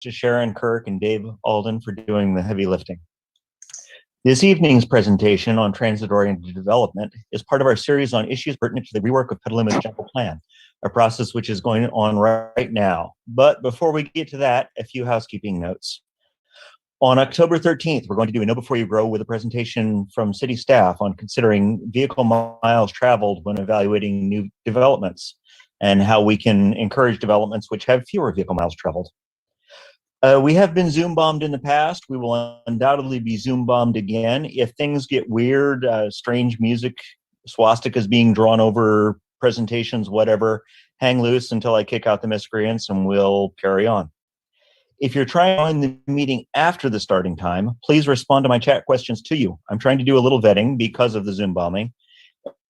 to Sharon Kirk and Dave Alden for doing the heavy lifting. This evening's presentation on transit-oriented development is part of our series on issues pertinent to the rework of Petaluma's general plan, a process which is going on right now. But before we get to that, a few housekeeping notes. On October 13th, we're going to do a Know Before You Grow with a presentation from city staff on considering vehicle miles traveled when evaluating new developments and how we can encourage developments which have fewer vehicle miles traveled. We have been Zoom bombed in the past. We will undoubtedly be Zoom bombed again. If things get weird, strange music, swastikas being drawn over presentations, whatever, hang loose until I kick out the miscreants and we'll carry on. If you're trying to join the meeting after the starting time, please respond to my chat questions to you. I'm trying to do a little vetting because of the Zoom bombing.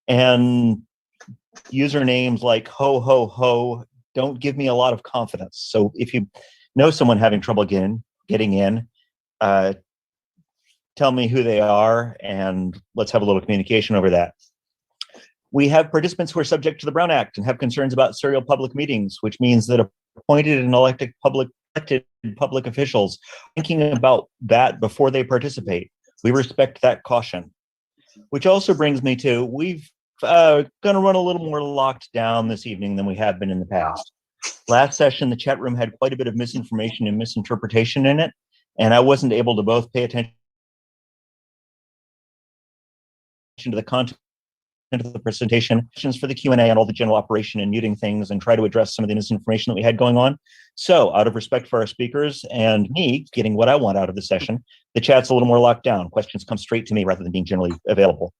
And usernames like ho, ho, ho don't give me a lot of confidence. So if you know someone having trouble getting in, tell me who they are and let's have a little communication over that. We have participants who are subject to the Brown Act and have concerns about serial public meetings, which means that appointed and elected public officials thinking about that before they participate. We respect that caution. Which also brings me to, we've going to run a little more locked down this evening than we have been in the past. Last session, the chat room had quite a bit of misinformation and misinterpretation in it, and I wasn't able to both pay attention to the content of the presentation, questions for the Q&A and all the general operation and muting things and try to address some of the misinformation that we had going on. So out of respect for our speakers and me getting what I want out of the session, the chat's a little more locked down. Questions come straight to me rather than being generally available.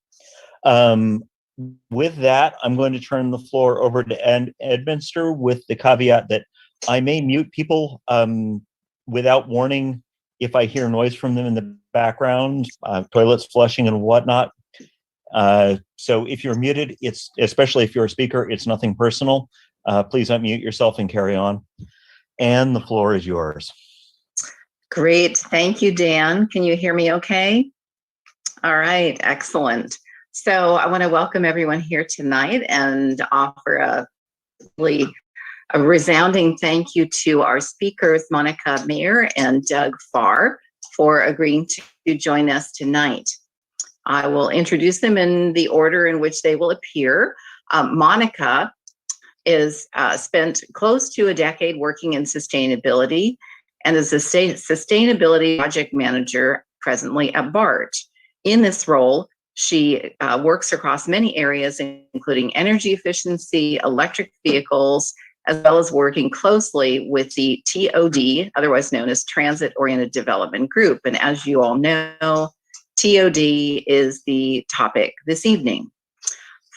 With that, I'm going to turn the floor over to Ann Edminster with the caveat that I may mute people without warning if I hear noise from them in the background, toilets flushing and whatnot. So if you're muted, it's especially if you're a speaker, it's nothing personal. Please unmute yourself and carry on. Ann, the floor is yours. Great. Thank you, Dan. Can you hear me okay? All right. Excellent. So I want to welcome everyone here tonight and offer a resounding thank you to our speakers, Monica Meagher and Doug Farr, for agreeing to join us tonight. I will introduce them in the order in which they will appear. Monica is spent close to a decade working in sustainability and is a sustainability project manager presently at BART. In this role, she works across many areas, including energy efficiency, electric vehicles, as well as working closely with the TOD, otherwise known as Transit Oriented Development Group. And as you all know, TOD is the topic this evening.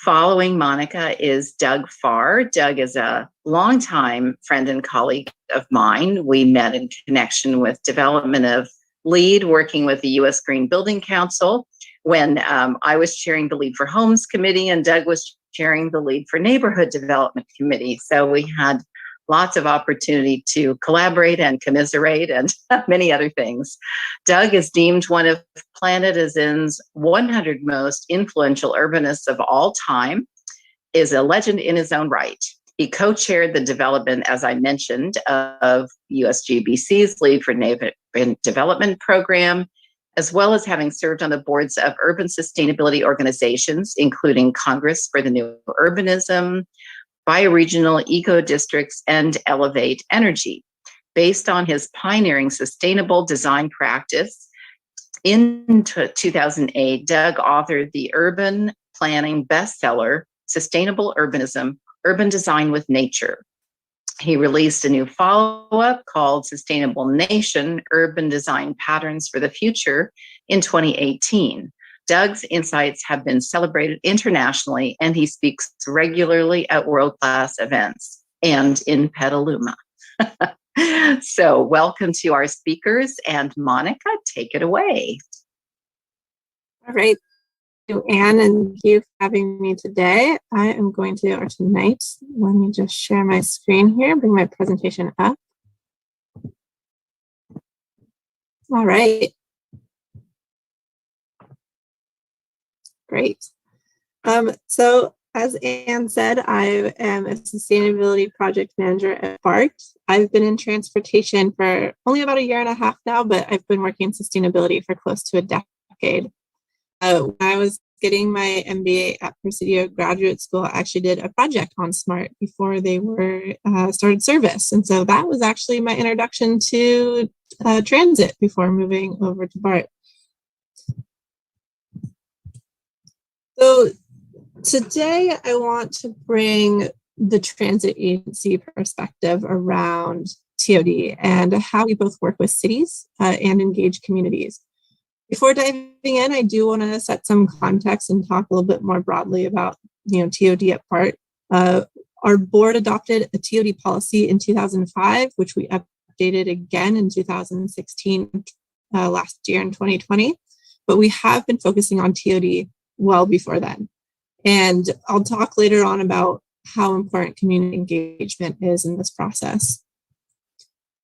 Following Monica is Doug Farr. Doug is a longtime friend and colleague of mine. We met in connection with development of LEED, working with the U.S. Green Building Council, when I was chairing the LEED for Homes Committee and Doug was chairing the LEED for Neighborhood Development Committee. So we had lots of opportunity to collaborate and commiserate and many other things. Doug is deemed one of Planet Azin's 100 most influential urbanists of all time, is a legend in his own right. He co-chaired the development, as I mentioned, of USGBC's LEED for Neighborhood Development Program, as well as having served on the boards of urban sustainability organizations, including Congress for the New Urbanism, Bioregional Eco Districts, and Elevate Energy. Based on his pioneering sustainable design practice, in 2008, Doug authored the urban planning bestseller, Sustainable Urbanism, Urban Design with Nature. He released a new follow-up called Sustainable Nation, Urban Design Patterns for the Future in 2018. Doug's insights have been celebrated internationally, and he speaks regularly at world-class events and in Petaluma. So welcome to our speakers, and Monica, take it away. All right. Thank you, Ann, and thank you for having me today. I am going to, or tonight, let me just share my screen here, bring my presentation up. All right. Great. So as Anne said, I am a sustainability project manager at BART. I've been in transportation for only about 1.5 years now, but I've been working in sustainability for close to a decade. When I was getting my MBA at Presidio Graduate School, I actually did a project on SMART before they were started service. And so that was actually my introduction to transit before moving over to BART. So today I want to bring the transit agency perspective around TOD and how we both work with cities and engage communities. Before diving in, I do want to set some context and talk a little bit more broadly about, TOD at BART. Our board adopted a TOD policy in 2005, which we updated again in 2016, last year in 2020. But we have been focusing on TOD well before then. And I'll talk later on about how important community engagement is in this process.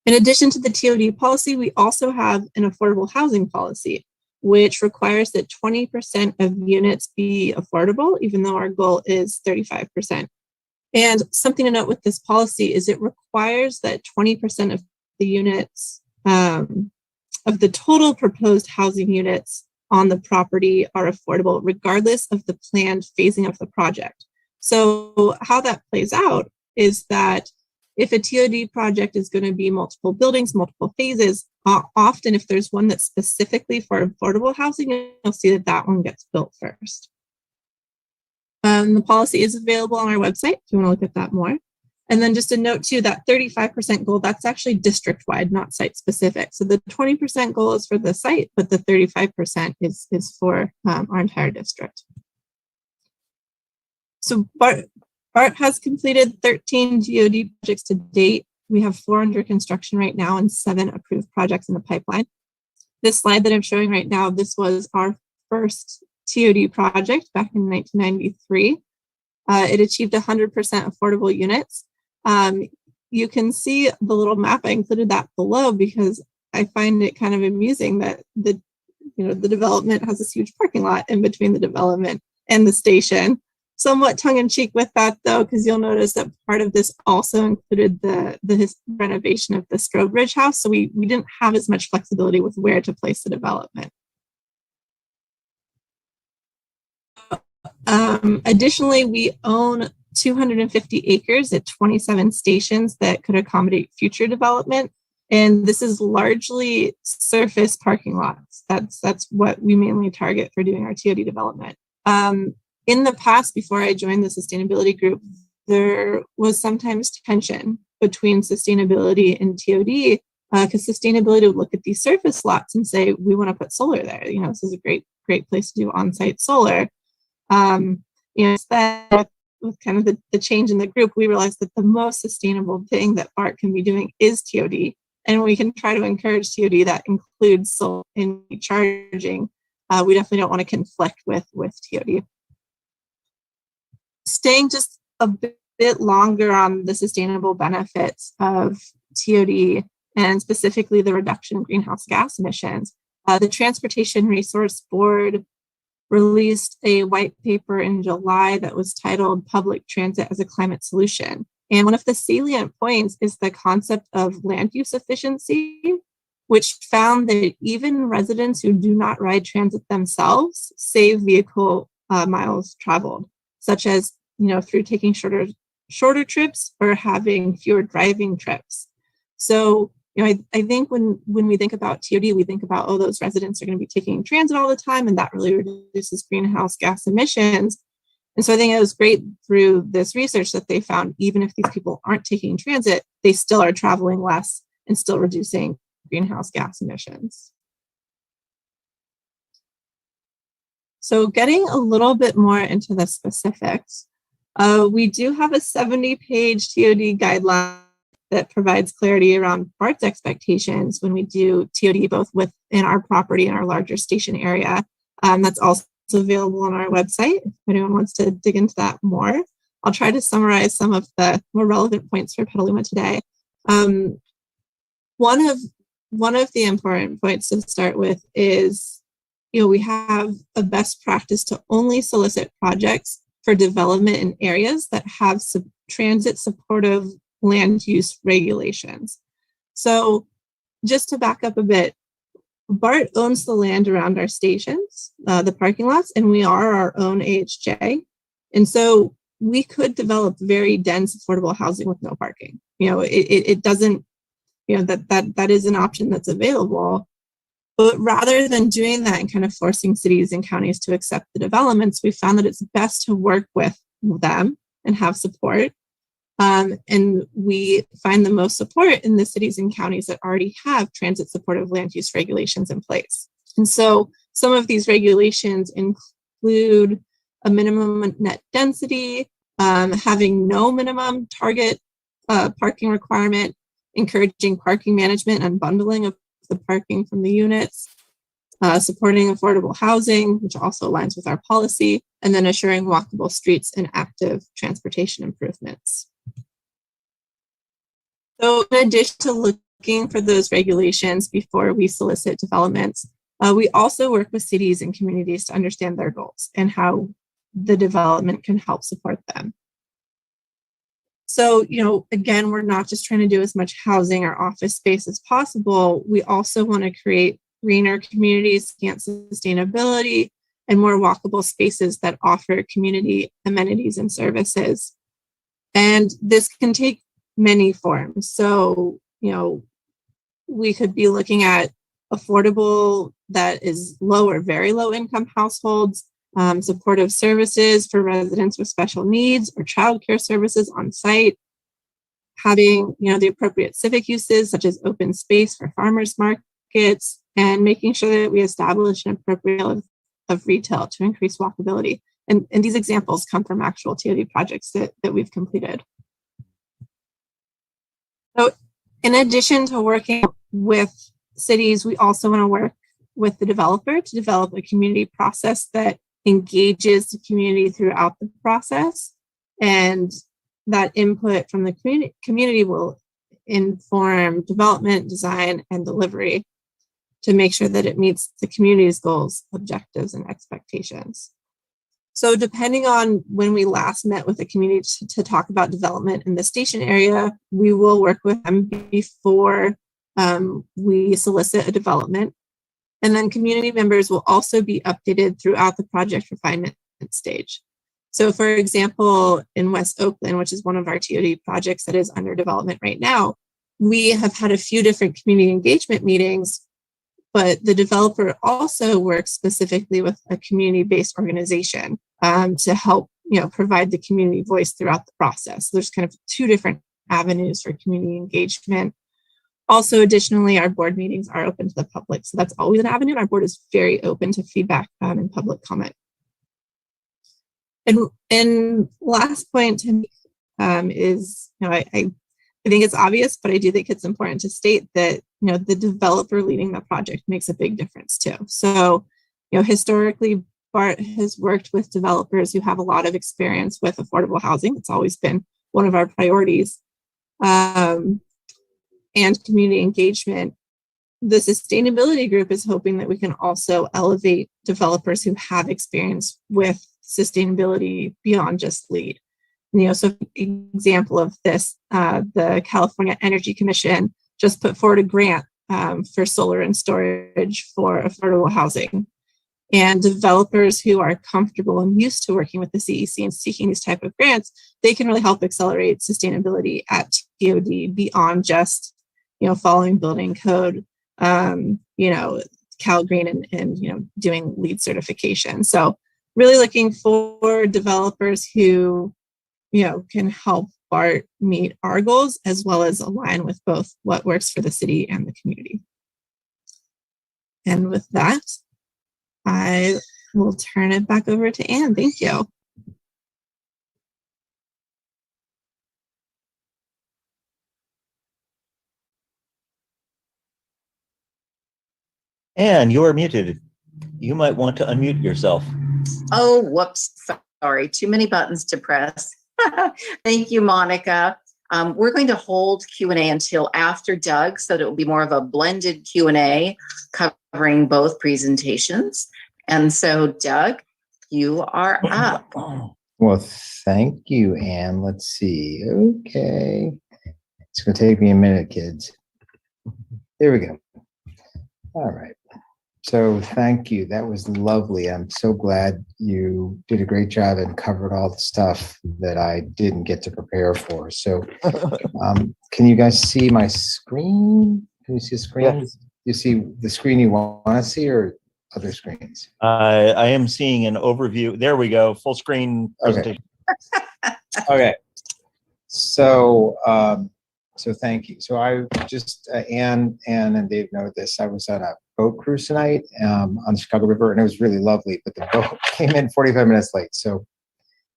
In addition to the TOD policy, we also have an affordable housing policy, which requires that 20% of units be affordable, even though our goal is 35%. And something to note with this policy is it requires that 20% of the units, of the total proposed housing units on the property are affordable, regardless of the planned phasing of the project. So how that plays out is that if a TOD project is going to be multiple buildings, multiple phases, often if there's one that's specifically for affordable housing, you'll see that that one gets built first. The policy is available on our website if you want to look at that more. And then just a note too, that 35% goal, that's actually district-wide, not site-specific. So the 20% goal is for the site, but the 35% is for our entire district. So BART has completed 13 TOD projects to date. We have 4 under construction right now and 7 approved projects in the pipeline. This slide that I'm showing right now, this was our first TOD project back in 1993. It achieved 100% affordable units. You can see the little map. I included that below because I find it kind of amusing that the development has this huge parking lot in between the development and the station. Somewhat tongue-in-cheek with that, though, because you'll notice that part of this also included the renovation of the Strobridge House, so we didn't have as much flexibility with where to place the development. Additionally, we own 250 acres at 27 stations that could accommodate future development, and this is largely surface parking lots. That's what we mainly target for doing our TOD development. In the past, before I joined the sustainability group, there was sometimes tension between sustainability and TOD because sustainability would look at these surface lots and say, we want to put solar there. This is a great place to do on-site solar. Instead, with kind of the change in the group, we realized that the most sustainable thing that BART can be doing is TOD. And we can try to encourage TOD that includes solar in charging. We definitely don't want to conflict with TOD. Staying just a bit longer on the sustainable benefits of TOD and specifically the reduction in greenhouse gas emissions, the Transportation Resource Board released a white paper in July that was titled Public Transit as a Climate Solution. And one of the salient points is the concept of land use efficiency, which found that even residents who do not ride transit themselves save vehicle miles traveled, such as through taking shorter trips or having fewer driving trips. So I think when we think about TOD, we think about, those residents are going to be taking transit all the time, and that really reduces greenhouse gas emissions. And so I think it was great through this research that they found even if these people aren't taking transit, they still are traveling less and still reducing greenhouse gas emissions. So getting a little bit more into the specifics, we do have a 70-page TOD guideline that provides clarity around BART's expectations when we do TOD, both within our property and our larger station area. That's also available on our website if anyone wants to dig into that more. I'll try to summarize some of the more relevant points for Petaluma today. One of the important points to start with is, we have a best practice to only solicit projects for development in areas that have transit supportive land use regulations. So just to back up a bit, BART owns the land around our stations, the parking lots, and we are our own AHJ. And so we could develop very dense, affordable housing with no parking. It doesn't, that is an option that's available. But rather than doing that and kind of forcing cities and counties to accept the developments, we found that it's best to work with them and have support. And we find the most support in the cities and counties that already have transit supportive land use regulations in place. And so some of these regulations include a minimum net density, having no minimum target parking requirement, encouraging parking management and bundling of the parking from the units, supporting affordable housing, which also aligns with our policy, and then assuring walkable streets and active transportation improvements. So in addition to looking for those regulations before we solicit developments, we also work with cities and communities to understand their goals and how the development can help support them. So, again, we're not just trying to do as much housing or office space as possible. We also want to create greener communities, enhance sustainability, and more walkable spaces that offer community amenities and services. And this can take many forms. So, we could be looking at affordable that is low or very low income households, supportive services for residents with special needs or childcare services on site, having the appropriate civic uses such as open space for farmers markets, and making sure that we establish an appropriate level of retail to increase walkability. And these examples come from actual TOD projects that we've completed. So in addition to working with cities, we also want to work with the developer to develop a community process that engages the community throughout the process, and that input from the community will inform development, design, and delivery to make sure that it meets the community's goals, objectives, and expectations. So depending on when we last met with the community to talk about development in the station area, we will work with them before we solicit a development. And then community members will also be updated throughout the project refinement stage. So for example, in West Oakland, which is one of our TOD projects that is under development right now, we have had a few different community engagement meetings, but the developer also works specifically with a community-based organization to help provide the community voice throughout the process. So there's kind of two different avenues for community engagement. Also, additionally, our board meetings are open to the public. So that's always an avenue. Our board is very open to feedback and public comment. And last point to me is, I think it's obvious, but I do think it's important to state that, the developer leading the project makes a big difference too. So, historically, BART has worked with developers who have a lot of experience with affordable housing. It's always been one of our priorities. And community engagement. The sustainability group is hoping that we can also elevate developers who have experience with sustainability beyond just LEED. So an example of this, the California Energy Commission just put forward a grant for solar and storage for affordable housing. And developers who are comfortable and used to working with the CEC and seeking these type of grants, they can really help accelerate sustainability at TOD beyond just following building code, Cal Green and doing LEED certification. So really looking for developers who, can help BART meet our goals as well as align with both what works for the city and the community. And with that, I will turn it back over to Ann. Thank you. Ann, you are muted. You might want to unmute yourself. Oh, whoops. Sorry. Too many buttons to press. Thank you, Monica. We're going to hold Q&A until after Doug, so that it will be more of a blended Q&A covering both presentations. And so, Doug, you are up. Well, thank you, Anne. Let's see. Okay. It's going to take me a minute, kids. There we go. All right. So thank you. That was lovely. I'm so glad you did a great job and covered all the stuff that I didn't get to prepare for. So can you guys see my screen? Can you see the screen? Yes. You see the screen you want to see or other screens? I am seeing an overview. There we go. Full screen presentation. Okay. So, so thank you. So I just, Ann and Dave know this. I was on a boat cruise tonight on the Chicago River, and it was really lovely, but the boat came in 45 minutes late. So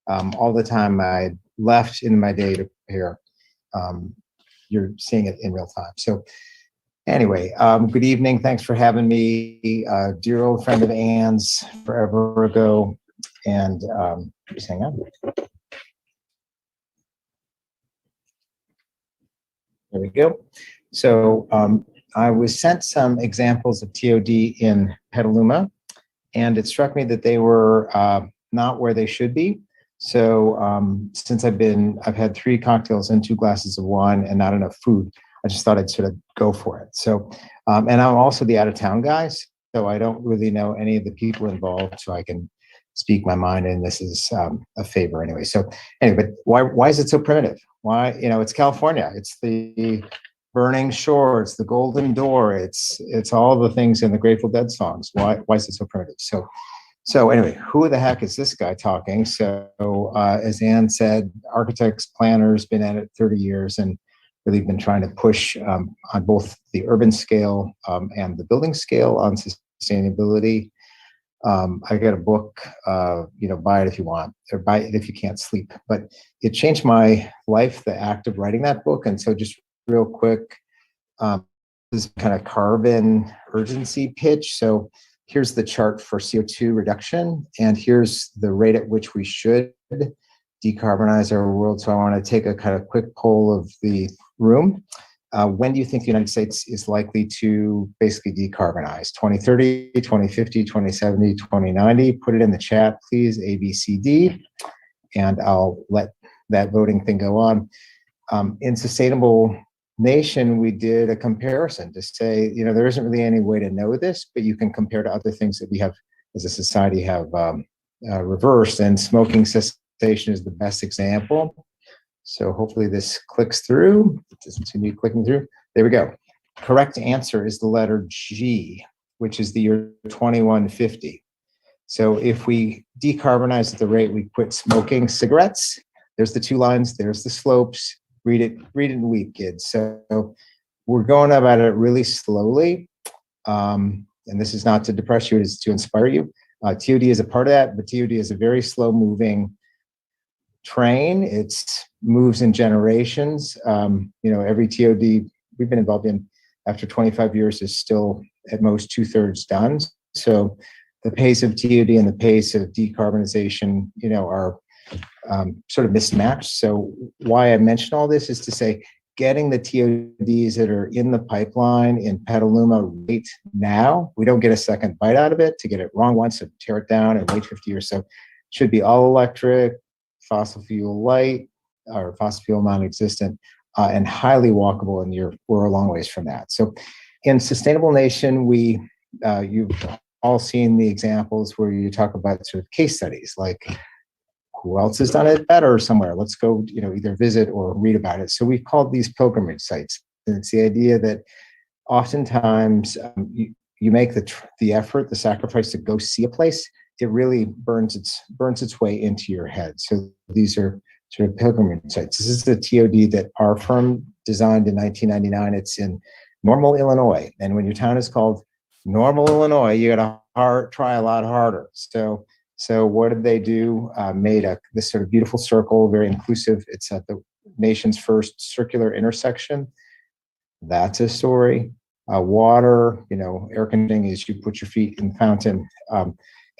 all the time I left in my day to prepare, you're seeing it in real time. So anyway, good evening. Thanks for having me. Dear old friend of Ann's forever ago. And just hang on. There we go. So I was sent some examples of TOD in Petaluma, and it struck me that they were not where they should be. So since I've had 3 cocktails and 2 glasses of wine and not enough food, I just thought I'd sort of go for it. So, and I'm also the out-of-town guy, so I don't really know any of the people involved, so I can speak my mind, and this is a favor anyway. So anyway, but why is it so primitive? Why, it's California. It's the burning shore. It's the golden door. It's all the things in the Grateful Dead songs. Why is it so primitive? So anyway, who the heck is this guy talking? So as Ann said, architects, planners, been at it 30 years and really been trying to push on both the urban scale and the building scale on sustainability. I got a book, buy it if you want, or buy it if you can't sleep. But it changed my life, the act of writing that book. And so just real quick, this kind of carbon urgency pitch. So here's the chart for CO2 reduction, and here's the rate at which we should decarbonize our world. So I want to take a kind of quick poll of the room. When do you think the United States is likely to basically decarbonize? 2030, 2050, 2070, 2090? Put it in the chat, please, A, B, C, D, and I'll let that voting thing go on. In Sustainable Nation, we did a comparison to say, there isn't really any way to know this, but you can compare to other things that we have as a society have reversed, and smoking cessation is the best example. So hopefully this clicks through. It doesn't seem to be clicking through. There we go. Correct answer is the letter G, which is the year 2150. So if we decarbonize at the rate we quit smoking cigarettes, there's the 2 lines, there's the slopes. Read it and weep, kids. So we're going about it really slowly. And this is not to depress you, it is to inspire you. TOD is a part of that, but TOD is a very slow moving train. It moves in generations. Every TOD we've been involved in after 25 years is still at most 2/3 done. So the pace of TOD and the pace of decarbonization, are sort of mismatched. So why I mention all this is to say, getting the TODs that are in the pipeline in Petaluma right now, we don't get a second bite out of it. To get it wrong once and tear it down and wait 50 years. So it should be all electric, fossil fuel light, or fossil fuel non-existent, and highly walkable, and we're a long ways from that. So in Sustainable Nation, you've all seen the examples where you talk about sort of case studies, like who else has done it better somewhere? Let's go, either visit or read about it. So we've called these pilgrimage sites. And it's the idea that oftentimes you make the effort, the sacrifice to go see a place. It really burns its way into your head. So these are sort of pilgrimage sites. This is the TOD that our firm designed in 1999. It's in Normal, Illinois. And when your town is called Normal, Illinois, you got to try a lot harder. So what did they do? Made this sort of beautiful circle, very inclusive. It's at the nation's first circular intersection. That's a story. Water, air conditioning is you put your feet in the fountain,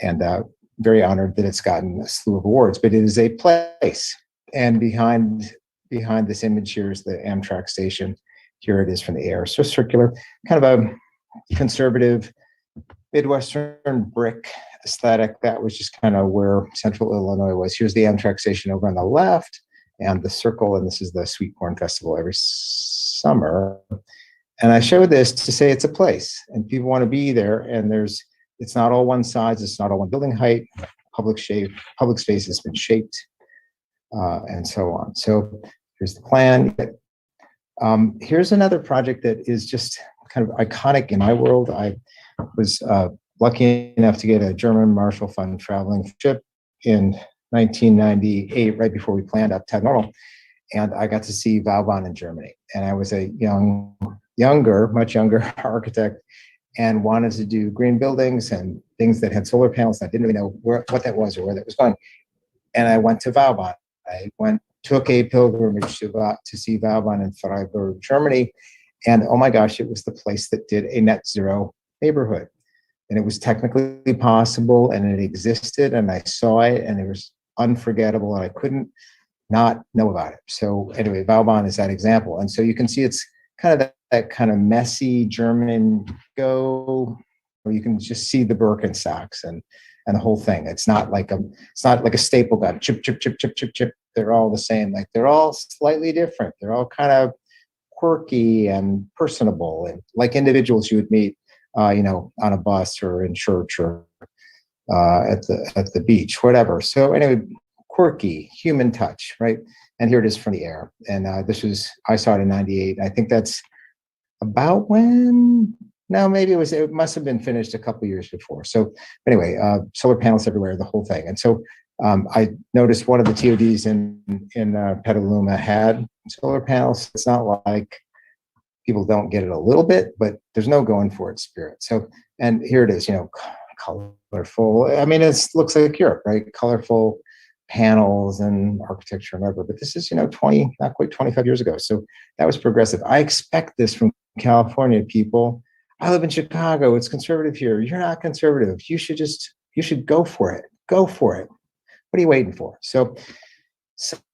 and very honored that it's gotten a slew of awards. But it is a place, and behind this image here is the Amtrak station. Here it is from the air. So circular, kind of a conservative Midwestern brick aesthetic. That was just kind of where central Illinois was. Here's the Amtrak station over on the left and the circle, and this is the Sweet Corn Festival every summer. And I showed this to say it's a place and people want to be there, and it's not all one size, it's not all one building height, public space has been shaped, and so on. So here's the plan. Here's another project that is just kind of iconic in my world. I was lucky enough to get a German Marshall Fund traveling ship in 1998, right before we planned Uptown Normal. And I got to see Vauban in Germany. And I was a much younger architect and wanted to do green buildings and things that had solar panels. I didn't really know what that was or where that was going. And I went to Vauban. Took a pilgrimage to see Vauban in Freiburg, Germany. And oh my gosh, it was the place that did a net zero neighborhood. And it was technically possible and it existed and I saw it and it was unforgettable and I couldn't not know about it. So anyway, Vauban is that example. And so you can see it's kind of that kind of messy German go, where you can just see the Birkenstocks and the whole thing. It's not like a staple gun, chip, chip, chip, chip, chip, chip. They're all the same. Like they're all slightly different. They're all kind of quirky and personable and like individuals you would meet, on a bus or in church or at the beach, whatever. So anyway, quirky, human touch, right? And here it is from the air. And I saw it in 98. I think that's about when, no, maybe it must have been finished a couple of years before. So anyway, solar panels everywhere, the whole thing. And so I noticed one of the TODs in Petaluma had solar panels. It's not like people don't get it a little bit, but there's no going for it spirit. So, and here it is, colorful. I mean, it looks like Europe, right? Colorful panels and architecture and whatever. But this is, not quite 25 years ago. So that was progressive. I expect this from California people. I live in Chicago. It's conservative here. You're not conservative. You should go for it. Go for it. What are you waiting for? So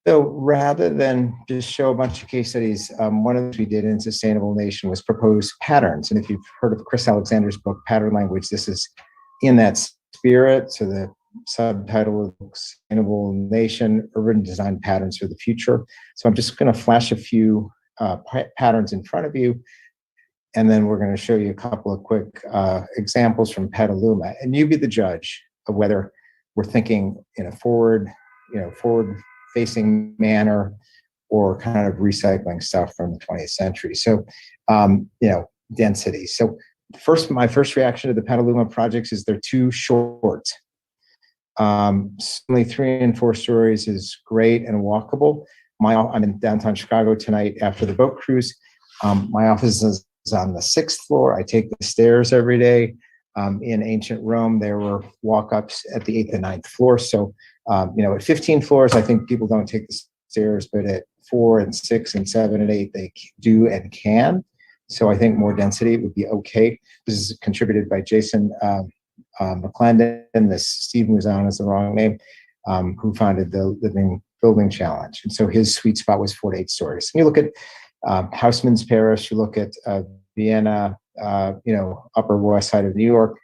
rather than just show a bunch of case studies, one of the things we did in Sustainable Nation was propose patterns. And if you've heard of Chris Alexander's book, Pattern Language, this is in that spirit. So the subtitle is Sustainable Nation, Urban Design Patterns for the Future. So I'm just going to flash a few patterns in front of you. And then we're going to show you a couple of quick examples from Petaluma. And you be the judge of whether we're thinking in a forward-facing manner or kind of recycling stuff from the 20th century. So, density. So my first reaction to the Petaluma projects is they're too short. Certainly 3 and 4 stories is great and walkable. I'm in downtown Chicago tonight after the boat cruise. My office is on the 6th floor. I take the stairs every day. In ancient Rome, there were walk-ups at the 8th and 9th floor. So, at 15 floors, I think people don't take the stairs, but at 4 and 6 and 7 and 8, they do and can. So I think more density would be okay. This is contributed by Jason McClendon. This Steve Muzan is the wrong name, who founded the Living Building Challenge. And so his sweet spot was 4 to 8 stories. And you look at Houseman's Paris, you look at Vienna, Upper West Side of New York,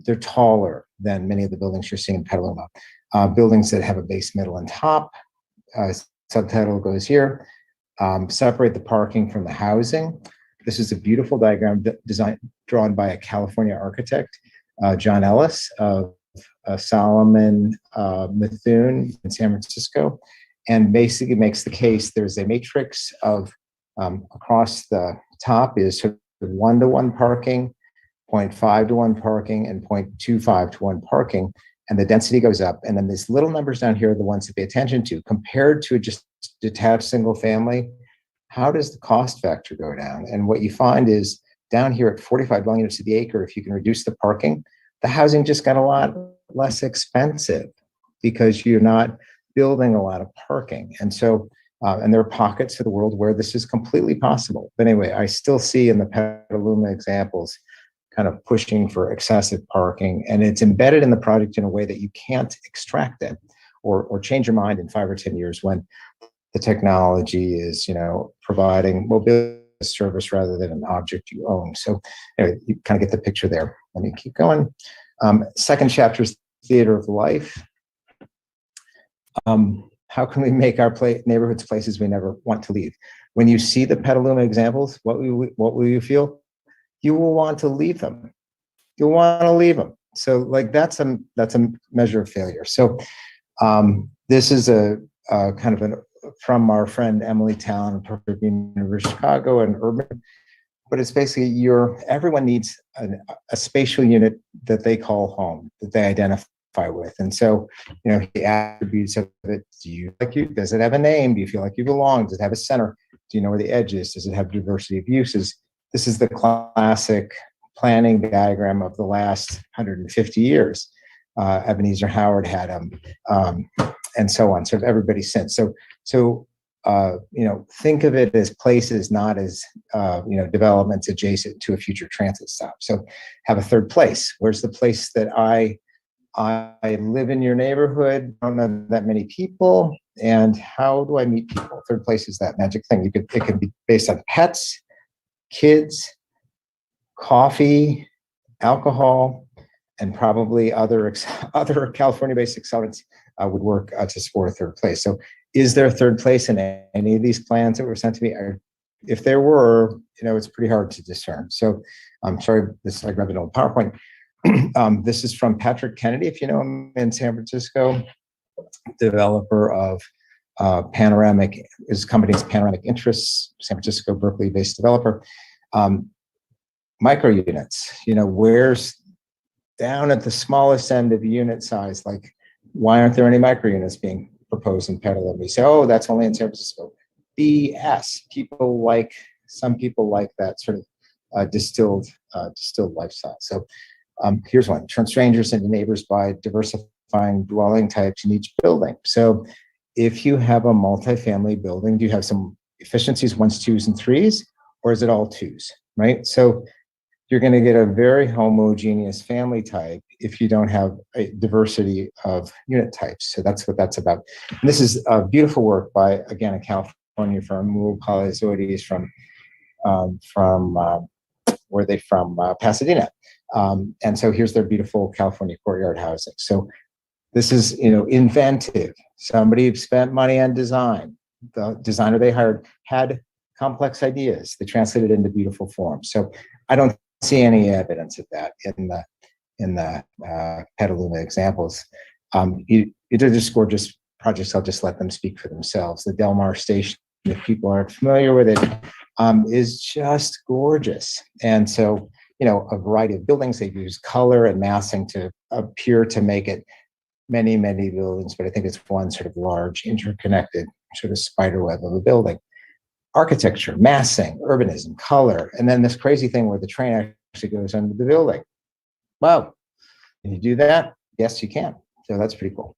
they're taller than many of the buildings you're seeing in Petaluma. Buildings that have a base, middle, and top. Subtitle goes here. Separate the parking from the housing. This is a beautiful diagram drawn by a California architect, John Ellis of Solomon Mithun in San Francisco, and basically makes the case there's a matrix of across the top is sort of 1-to-1 parking, 0.5-to-1 parking, and 0.25-to-1 parking. And the density goes up. And then these little numbers down here are the ones to pay attention to. Compared to a just detached single family, how does the cost factor go down? And what you find is down here at 45 dwelling units to the acre, if you can reduce the parking, the housing just got a lot less expensive because you're not building a lot of parking. And so, and there are pockets of the world where this is completely possible. But anyway, I still see in the Petaluma examples kind of pushing for excessive parking, and it's embedded in the project in a way that you can't extract it or change your mind in 5 or 10 years when the technology is, providing mobility service rather than an object you own. So anyway, you kind of get the picture there. let me keep going. Second chapter is theater of life. How can we make our neighborhoods places we never want to leave? When you see the Petaluma examples, what will you feel? You will want to leave them. You'll want to leave them. So like that's a measure of failure. So this is a kind of from our friend Emily Town, Perfect University of Chicago, and urban. But it's basically everyone needs a spatial unit that they call home, that they identify with. And so, the attributes of it, does it have a name? Do you feel like you belong? Does it have a center? Do you know where the edge is? Does it have diversity of uses? This is the classic planning diagram of the last 150 years. Ebenezer Howard had them, and so on. Sort of everybody since. So think of it as places, not as developments adjacent to a future transit stop. So have a third place. Where's the place that I live in your neighborhood? I don't know that many people, and how do I meet people? Third place is that magic thing. It could be based on pets, kids, coffee, alcohol, and probably other California-based accelerants would work to score a third place. So is there a third place in any of these plans that were sent to me? If there were, it's pretty hard to discern. So I'm sorry, I grabbed an old PowerPoint. This is from Patrick Kennedy, if you know him, in San Francisco, developer of his company's Panoramic Interests, San Francisco, Berkeley-based developer. Micro units, where's down at the smallest end of unit size, like why aren't there any micro units being proposed in Petaluma? We say, oh, that's only in San Francisco. BS. Some people like that sort of distilled lifestyle. So here's one: turn strangers into neighbors by diversifying dwelling types in each building. So if you have a multifamily building, do you have some efficiencies, 1s, 2s, and 3s, or is it all 2s, right? So you're going to get a very homogeneous family type if you don't have a diversity of unit types. So that's what that's about. And this is a beautiful work by, again, a California firm, Mool Palazoides from where they from? Pasadena. And so here's their beautiful California courtyard housing. So this is, inventive. Somebody spent money on design. The designer they hired had complex ideas. They translated into beautiful forms. So I don't see any evidence of that in the Petaluma examples. They're just gorgeous projects. I'll just let them speak for themselves. The Del Mar station, if people aren't familiar with it, is just gorgeous. And so, a variety of buildings, they've used color and massing to appear to make it many, many buildings, but I think it's one sort of large, interconnected sort of spider web of a building. Architecture, massing, urbanism, color, and then this crazy thing where the train actually goes under the building. Wow, can you do that? Yes, you can. So that's pretty cool.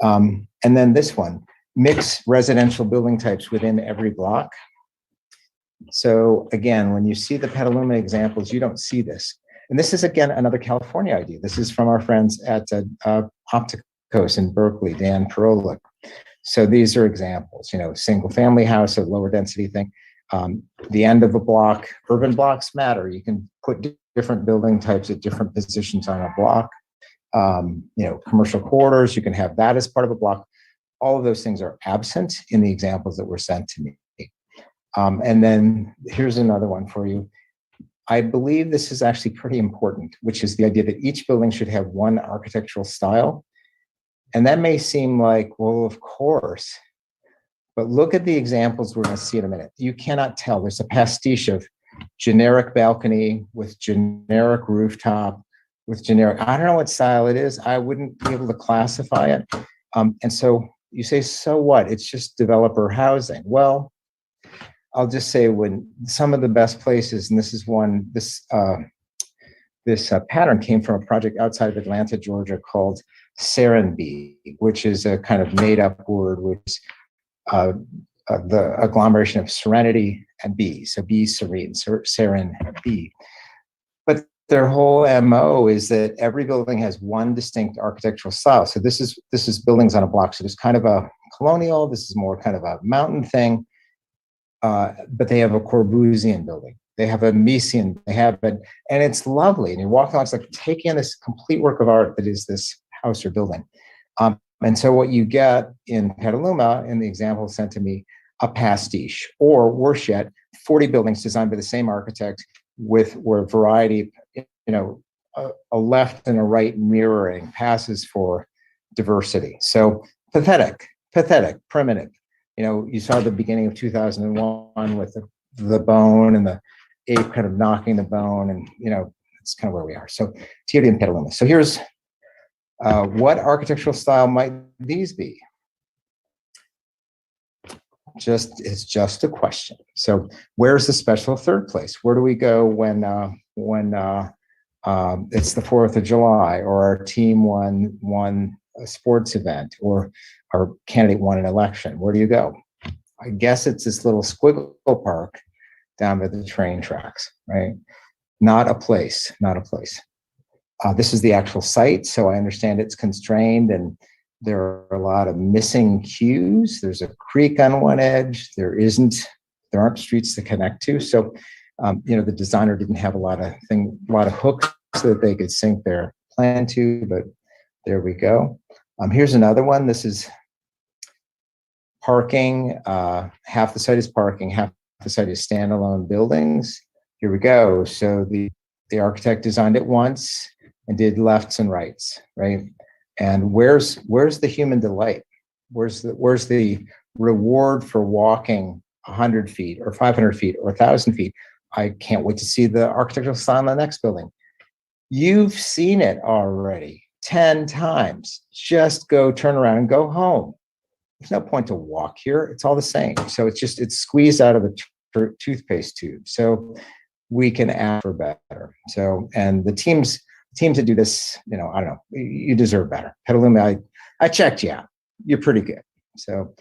And then this one, mix residential building types within every block. So again, when you see the Petaluma examples, you don't see this. And this is, again, another California idea. This is from our friends at Opticos in Berkeley, Dan Perolik. So these are examples, single family house, a lower density thing. The end of a block, urban blocks matter. You can put different building types at different positions on a block. Commercial corridors, you can have that as part of a block. All of those things are absent in the examples that were sent to me. And then here's another one for you. I believe this is actually pretty important, which is the idea that each building should have one architectural style. And that may seem like, well, of course, but look at the examples we're going to see in a minute. You cannot tell. There's a pastiche of generic balcony with generic rooftop with generic, I don't know what style it is. I wouldn't be able to classify it. And so you say, so what? It's just developer housing. Well, I'll just say when some of the best places, and this is one, this pattern came from a project outside of Atlanta, Georgia called Serenbe, which is a kind of made up word, which is the agglomeration of serenity and be. So be serene, Serenbe. But their whole MO is that every building has one distinct architectural style. So this is buildings on a block. So there's kind of a colonial, this is more kind of a mountain thing. But they have a Corbusian building. They have a Mesian, they have it, and it's lovely. And you walk along, it's like taking in this complete work of art that is this house or building. And so what you get in Petaluma, in the example sent to me, a pastiche, or worse yet, 40 buildings designed by the same architect with where variety, a left and a right mirroring passes for diversity. So pathetic, primitive. You saw the beginning of 2001 with the bone and the ape kind of knocking the bone, and it's kind of where we are. So TOD and Petaluma. So here's what architectural style might these be? It's just a question. So where's the special third place? Where do we go when it's the 4th of July, or our team won a sports event, or our candidate won an election? Where do you go? I guess it's this little squiggle park down by the train tracks, right? Not a place. This is the actual site, so I understand it's constrained, and there are a lot of missing cues. There's a creek on one edge. There aren't streets to connect to. So, the designer didn't have a lot of hooks so that they could sync their plan to, but there we go. Here's another one. This is parking. Half the site is parking, half the site is standalone buildings. Here we go. So the architect designed it once and did lefts and rights, right? And where's the human delight? Where's the reward for walking 100 feet or 500 feet or 1,000 feet? I can't wait to see the architectural style in the next building. You've seen it already 10 times. Just go turn around and go home. There's no point to walk here. It's all the same. So it's squeezed out of a toothpaste tube. So we can ask for better. So, and the teams that do this, I don't know, you deserve better. Petaluma, I checked you out. You're pretty good. So,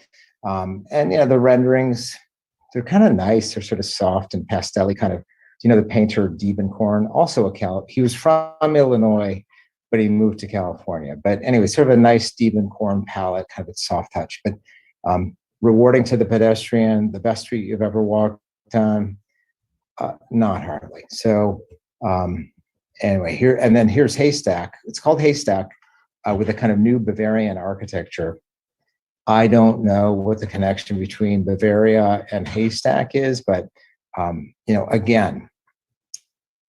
and the renderings, they're kind of nice. They're sort of soft and pastel-y, kind of, the painter Diebenkorn, also he was from Illinois, but he moved to California. But anyway, sort of a nice Diebenkorn palette, kind of a soft touch, but rewarding to the pedestrian, the best street you've ever walked on, not hardly. So anyway, here's Haystack. It's called Haystack with a kind of new Bavarian architecture. I don't know what the connection between Bavaria and Haystack is, but again,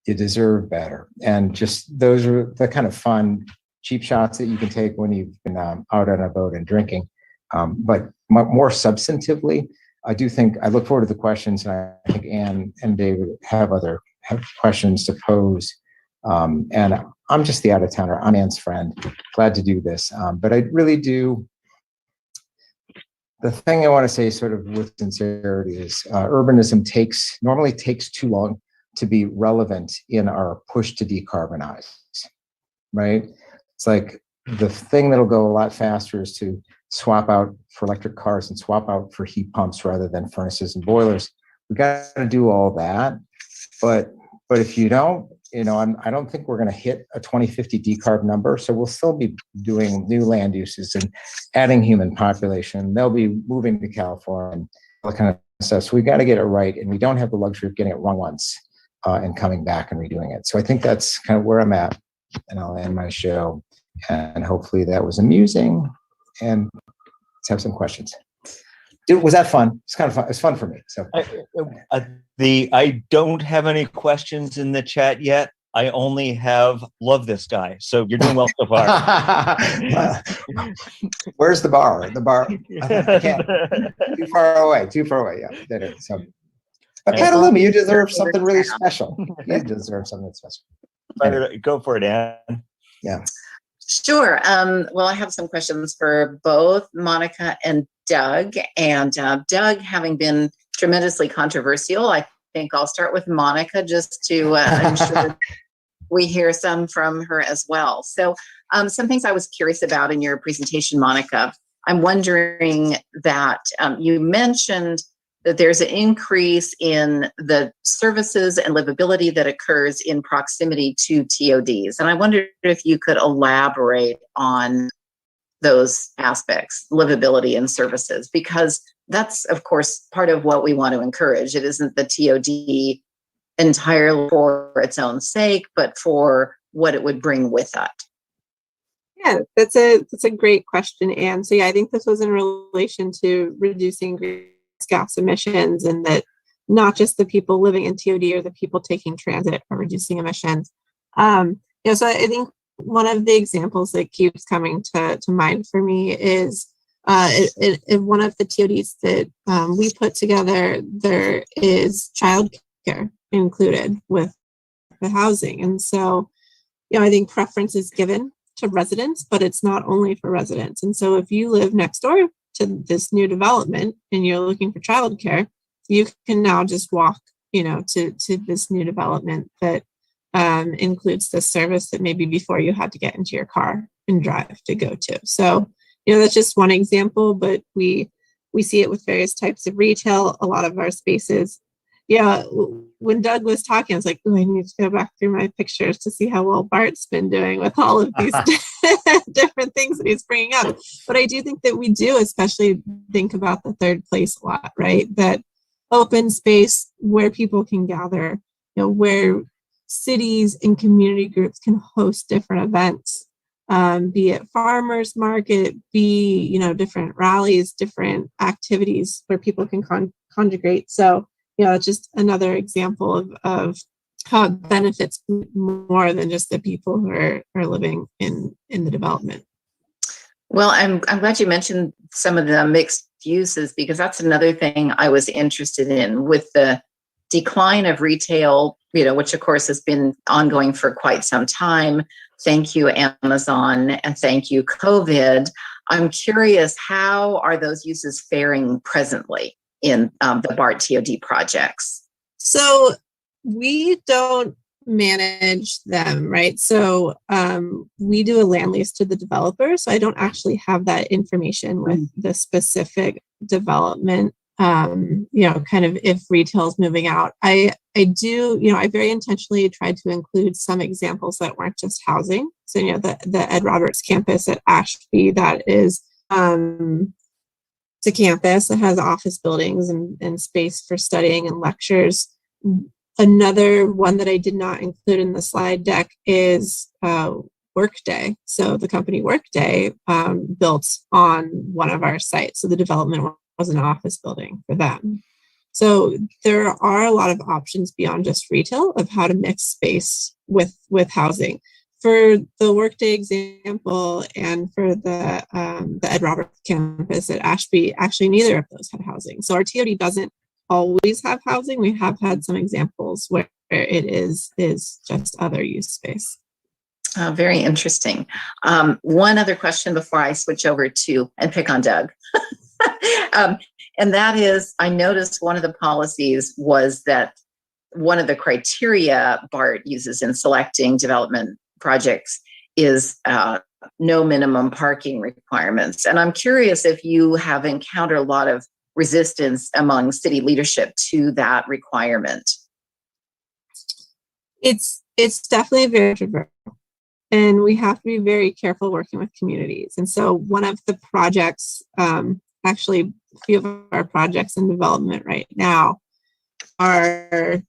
you deserve better. And just those are the kind of fun, cheap shots that you can take when you've been out on a boat and drinking. But more substantively, I look forward to the questions, and I think Ann and David have questions to pose. And I'm just the out-of-towner. I'm Ann's friend. Glad to do this. But I really do. The thing I want to say sort of with sincerity is urbanism normally takes too long to be relevant in our push to decarbonize, right? It's like the thing that'll go a lot faster is to swap out for electric cars and swap out for heat pumps rather than furnaces and boilers. We got to do all that. But if you don't, I don't think we're going to hit a 2050 decarb number. So we'll still be doing new land uses and adding human population. They'll be moving to California and all that kind of stuff. So we got to get it right. And we don't have the luxury of getting it wrong once and coming back and redoing it. So I think that's kind of where I'm at. And I'll end my show. And hopefully that was amusing. And let's have some questions. Was that fun? It's kind of fun. It's fun for me. So I don't have any questions in the chat yet. I only have love this guy. So you're doing well so far. Where's the bar? The bar. I can't. Too far away. Yeah. That is. So, but Petaluma, you deserve something really special. You deserve something special. Anyway. Go for it, Ann. Yeah. Sure. Well, I have some questions for both Monica and Doug. And Doug, having been tremendously controversial, I think I'll start with Monica just to ensure we hear some from her as well. So some things I was curious about in your presentation, Monica. I'm wondering that you mentioned that there's an increase in the services and livability that occurs in proximity to TODs. And I wondered if you could elaborate on those aspects, livability and services, because that's, of course, part of what we want to encourage. It isn't the TOD entirely for its own sake, but for what it would bring with it? Yeah, that's a great question, Anne. So yeah, I think this was in relation to reducing greenhouse gas emissions, and that not just the people living in TOD or the people taking transit are reducing emissions. So I think one of the examples that keeps coming to mind for me is in one of the TODs that we put together, there is childcare included with the housing. And so, I think preference is given to residents, but it's not only for residents. And so if you live next door to this new development and you're looking for childcare, you can now just walk, to this new development that includes this service that maybe before you had to get into your car and drive to go to. So, that's just one example, but we see it with various types of retail. A lot of our spaces, when Doug was talking, I was like, oh, I need to go back through my pictures to see how well BART's been doing with all of these different things that he's bringing up. But I do think that we do especially think about the third place a lot, right? That open space where people can gather, where cities and community groups can host different events, be it farmers market, be, different rallies, different activities where people can congregate. So, it's just another example of how it benefits more than just the people who are living in the development. Well, I'm glad you mentioned some of the mixed uses, because that's another thing I was interested in with the decline of retail, which of course has been ongoing for quite some time. Thank you, Amazon, and thank you, COVID. I'm curious, how are those uses faring presently in the BART TOD projects? So we don't manage them, right? So we do a land lease to the developer. So I don't actually have that information with the specific development, kind of if retail is moving out. I do, I very intentionally tried to include some examples that weren't just housing. So, the Ed Roberts campus at Ashby, that is it's a campus that has office buildings and space for studying and lectures. Another one that I did not include in the slide deck is Workday. So the company Workday built on one of our sites. So the development was an office building for them. So there are a lot of options beyond just retail of how to mix space with housing. For the Workday example and for the Ed Roberts campus at Ashby, actually neither of those had housing. So our TOD doesn't always have housing. We have had some examples where it is just other use space. Very interesting. One other question before I switch over to and pick on Doug. And that is, I noticed one of the policies was that one of the criteria BART uses in selecting development projects is no minimum parking requirements. And I'm curious if you have encountered a lot of resistance among city leadership to that requirement. It's definitely very controversial, and we have to be very careful working with communities. And so one of the projects, actually a few of our projects in development right now are,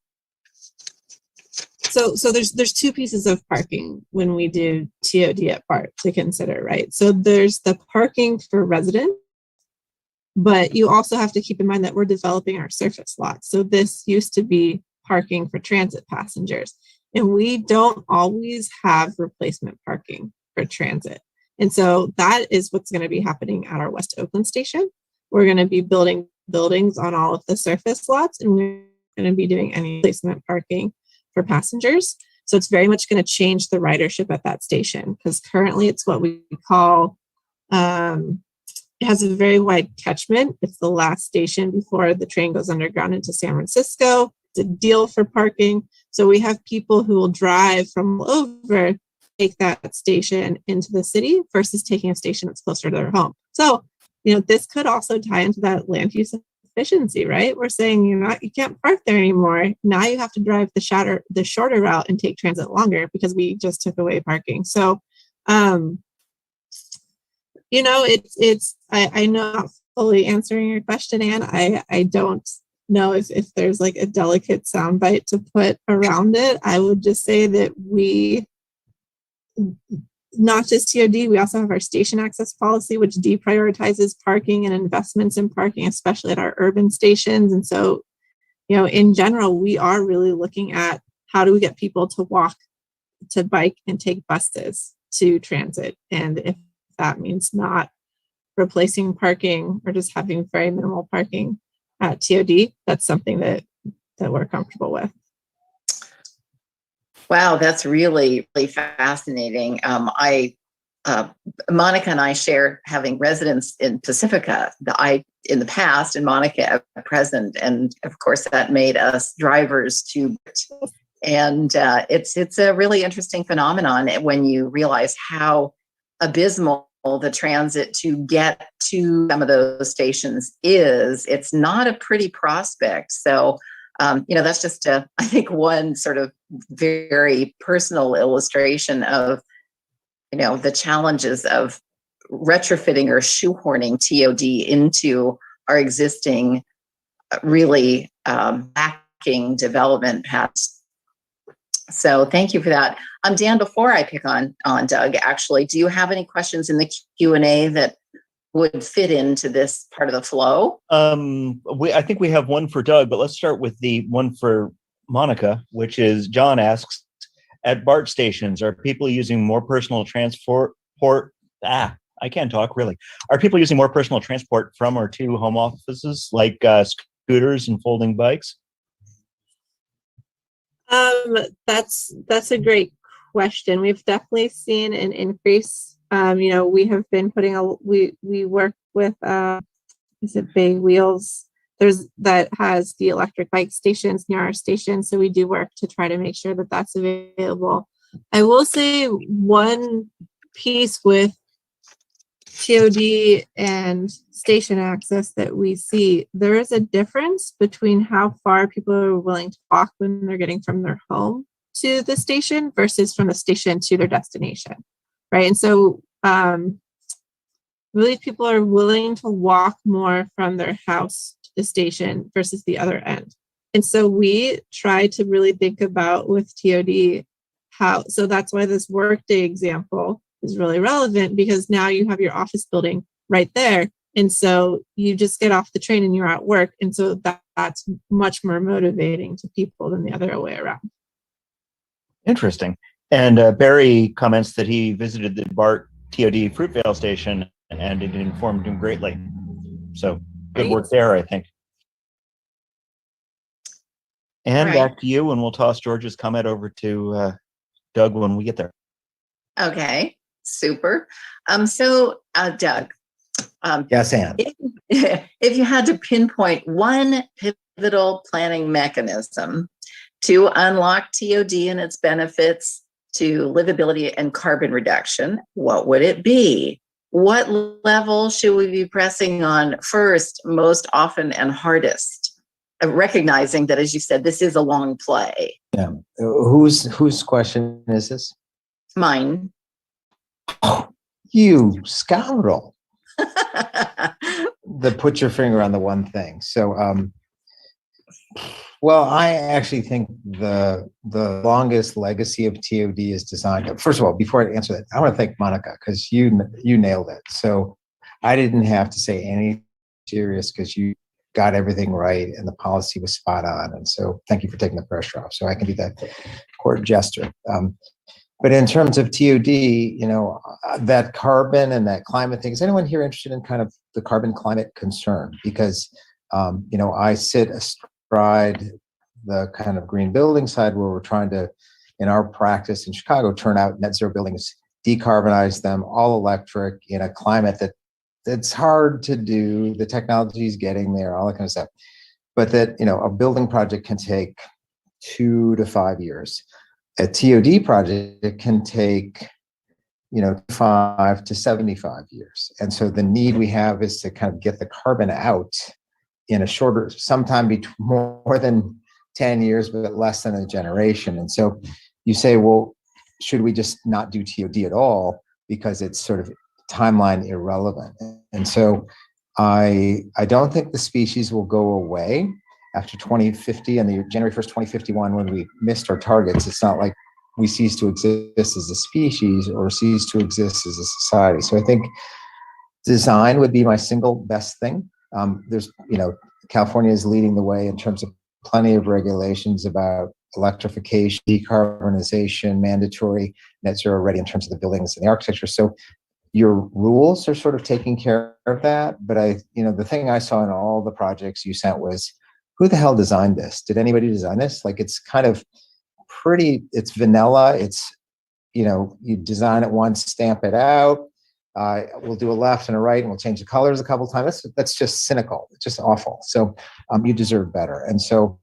so there's two pieces of parking when we do TOD at BART to consider, right? So there's the parking for residents, but you also have to keep in mind that we're developing our surface lots. So this used to be parking for transit passengers, and we don't always have replacement parking for transit. And so that is what's going to be happening at our West Oakland station. We're going to be building buildings on all of the surface lots, and we're going to be doing any replacement parking for passengers. So it's very much going to change the ridership at that station, because currently it's what we call, it has a very wide catchment. It's the last station before the train goes underground into San Francisco. It's a deal for parking. So we have people who will drive from all over, take that station into the city versus taking a station that's closer to their home. So, this could also tie into that land use efficiency, right? We're saying you can't park there anymore. Now you have to drive the shorter route and take transit longer because we just took away parking. So, I'm not fully answering your question, Anne. I don't know if there's like a delicate soundbite to put around it. I would just say that we, not just TOD, we also have our station access policy, which deprioritizes parking and investments in parking, especially at our urban stations. And so, you know, in general, we are really looking at how do we get people to walk, to bike, and take buses to transit. And if that means not replacing parking or just having very minimal parking at TOD, that's something that we're comfortable with. Wow, that's really, really fascinating. Monica and I share having residence in Pacifica, in the past, and Monica at present, and of course that made us drivers to. And it's a really interesting phenomenon when you realize how abysmal the transit to get to some of those stations is. It's not a pretty prospect. So, that's just I think one sort of very personal illustration of, the challenges of retrofitting or shoehorning TOD into our existing really lacking development paths. So thank you for that. Dan, before I pick on Doug, actually, do you have any questions in the Q&A that would fit into this part of the flow? I think we have one for Doug, but let's start with the one for Monica, which is John asks, at BART stations, are people using more personal transport? I can't talk really. Are people using more personal transport from or to home offices, like scooters and folding bikes? That's a great question. We've definitely seen an increase. We have been we work with is it Bay Wheels? That has the electric bike stations near our station. So we do work to try to make sure that that's available. I will say one piece with TOD and station access that we see, there is a difference between how far people are willing to walk when they're getting from their home to the station versus from the station to their destination, right? And so really people are willing to walk more from their house to the station versus the other end. And so we try to really think about with TOD so that's why this workday example is really relevant, because now you have your office building right there. And so you just get off the train and you're at work. And so that's much more motivating to people than the other way around. Interesting. And Barry comments that he visited the BART TOD Fruitvale station and it informed him greatly. So good work there, I think. And back to you, and we'll toss George's comment over to Doug when we get there. Okay, super. So Doug. Yes, Ann. If you had to pinpoint one pivotal planning mechanism to unlock TOD and its benefits to livability and carbon reduction, what would it be? What level should we be pressing on first, most often, and hardest? Recognizing that, as you said, this is a long play. Yeah. Whose question is this? Mine. Oh, you scoundrel. Put your finger on the one thing. So, well, I actually think the longest legacy of TOD is designed. First of all, before I answer that, I want to thank Monica, because you nailed it. So I didn't have to say anything serious because you got everything right and the policy was spot on. And so thank you for taking the pressure off. So I can be that court jester. But in terms of TOD, that carbon and that climate thing, is anyone here interested in kind of the carbon climate concern? Because, I sit astride the kind of green building side where we're trying to, in our practice in Chicago, turn out net zero buildings, decarbonize them, all electric in a climate that's hard to do. The technology is getting there, all that kind of stuff. But that, a building project can take 2 to 5 years. A TOD project, it can take, 5 to 75 years. And so the need we have is to kind of get the carbon out in a shorter, sometime more than 10 years, but less than a generation. And so you say, well, should we just not do TOD at all because it's sort of timeline irrelevant? And so I don't think the species will go away. after 2050 and the January 1st, 2051, when we missed our targets, it's not like we cease to exist as a species or cease to exist as a society. So I think design would be my single best thing. There's, California is leading the way in terms of plenty of regulations about electrification, decarbonization, mandatory net zero ready in terms of the buildings and the architecture. So your rules are sort of taking care of that. But the thing I saw in all the projects you sent was, who the hell designed this? Did anybody design this? Like, it's kind of pretty, it's vanilla. It's, you design it once, stamp it out. We'll do a left and a right and we'll change the colors a couple of times. That's just cynical. It's just awful. So you deserve better. And so,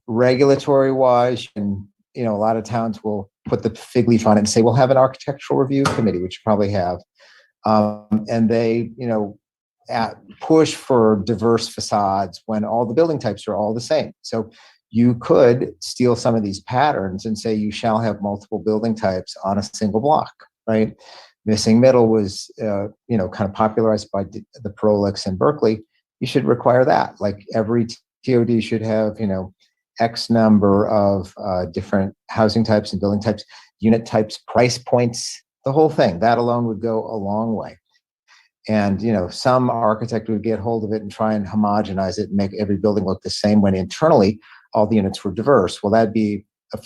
regulatory wise, and, a lot of towns will put the fig leaf on it and say, we'll have an architectural review committee, which you probably have. And they, push for diverse facades when all the building types are all the same. So you could steal some of these patterns and say you shall have multiple building types on a single block, right? Missing middle was, kind of popularized by the Prolix in Berkeley. You should require that. Like, every TOD should have, X number of different housing types and building types, unit types, price points, the whole thing. That alone would go a long way. And, some architect would get hold of it and try and homogenize it and make every building look the same when internally all the units were diverse. Well, that'd be a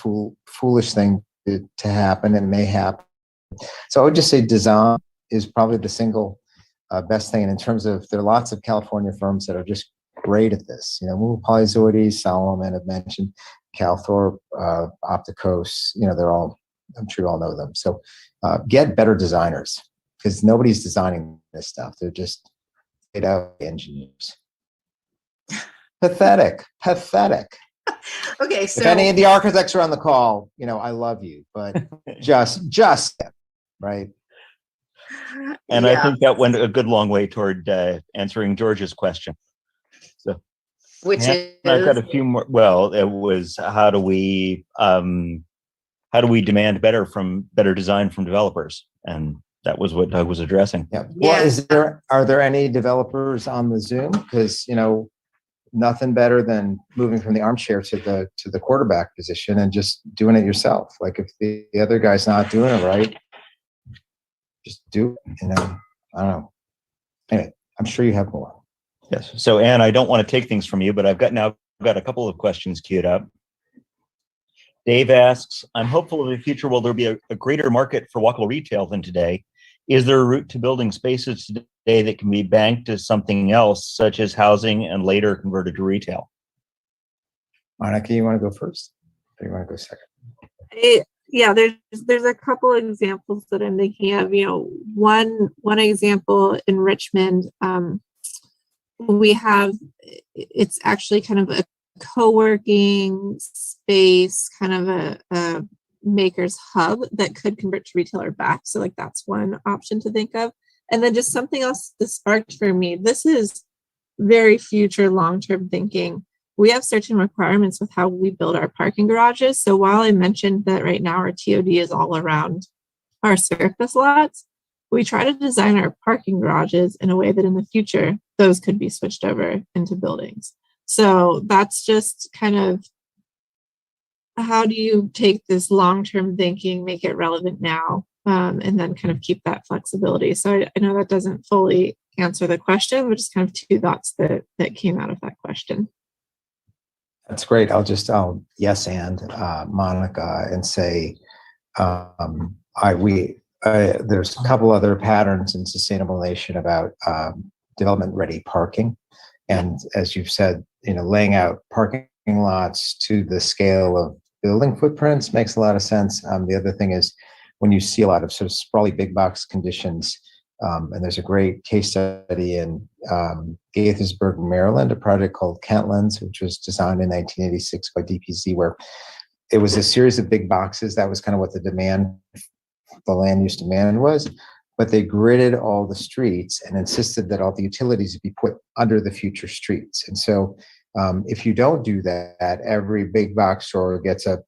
foolish thing to happen, and may happen. So I would just say design is probably the single best thing. And in terms of, there are lots of California firms that are just great at this. Polyzoides, Solomon have mentioned, Calthorpe, Opticos, they're all, I'm sure you all know them. So get better designers, because nobody's designing this stuff. They're just paid out engineers. Pathetic. Okay, so if any of the architects are on the call, I love you, but just right. And I think that went a good long way toward answering George's question. So, which is, I've got a few more. Well, it was, how do we demand better design from developers? And that was what Doug was addressing. Yeah. Well, are there any developers on the Zoom? Because, nothing better than moving from the armchair to the quarterback position and just doing it yourself. Like, if the other guy's not doing it right, just do it. I don't know. Anyway, I'm sure you have more. Yes. So, Ann, I don't want to take things from you, but I've got a couple of questions queued up. Dave asks, I'm hopeful in the future, will there be a greater market for walkable retail than today? Is there a route to building spaces today that can be banked to something else, such as housing, and later converted to retail? Monica, you want to go first, or you want to go second? Yeah, there's a couple of examples that I'm thinking of. One example in Richmond, we have, it's actually kind of a co-working space, kind of a maker's hub that could convert to retail or back. So like, that's one option to think of. And then just something else that sparked for me, this is very future long-term thinking. We have certain requirements with how we build our parking garages. So while I mentioned that right now our TOD is all around our surface lots, we try to design our parking garages in a way that in the future, those could be switched over into buildings. So that's just kind of, how do you take this long-term thinking, make it relevant now, and then kind of keep that flexibility? So I know that doesn't fully answer the question, but just kind of two thoughts that came out of that question. That's great. I'll yes and Monica and say, there's a couple other patterns in Sustainable Nation about development ready parking. And as you've said, laying out parking lots to the scale of building footprints makes a lot of sense. The other thing is, when you see a lot of sort of sprawly big box conditions, and there's a great case study in Gaithersburg, Maryland, a project called Kentlands, which was designed in 1986 by DPZ, where it was a series of big boxes. That was kind of what the land use demand was. But they gridded all the streets and insisted that all the utilities be put under the future streets. And so if you don't do that, every big box store gets a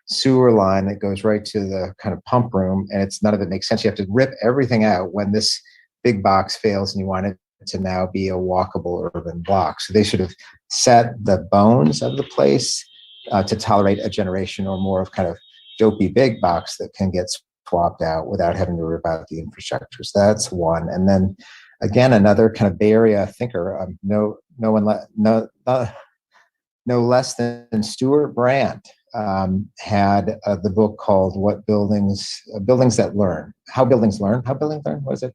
sewer line that goes right to the kind of pump room, and none of it makes sense. You have to rip everything out when this big box fails and you want it to now be a walkable urban block. So they sort of set the bones of the place to tolerate a generation or more of kind of dopey big box that can get swapped out without having to worry about the infrastructure. So that's one. And then again, another kind of Bay Area thinker, no less than Stuart Brandt, had the book called Buildings That Learn. How Buildings Learn. What is it?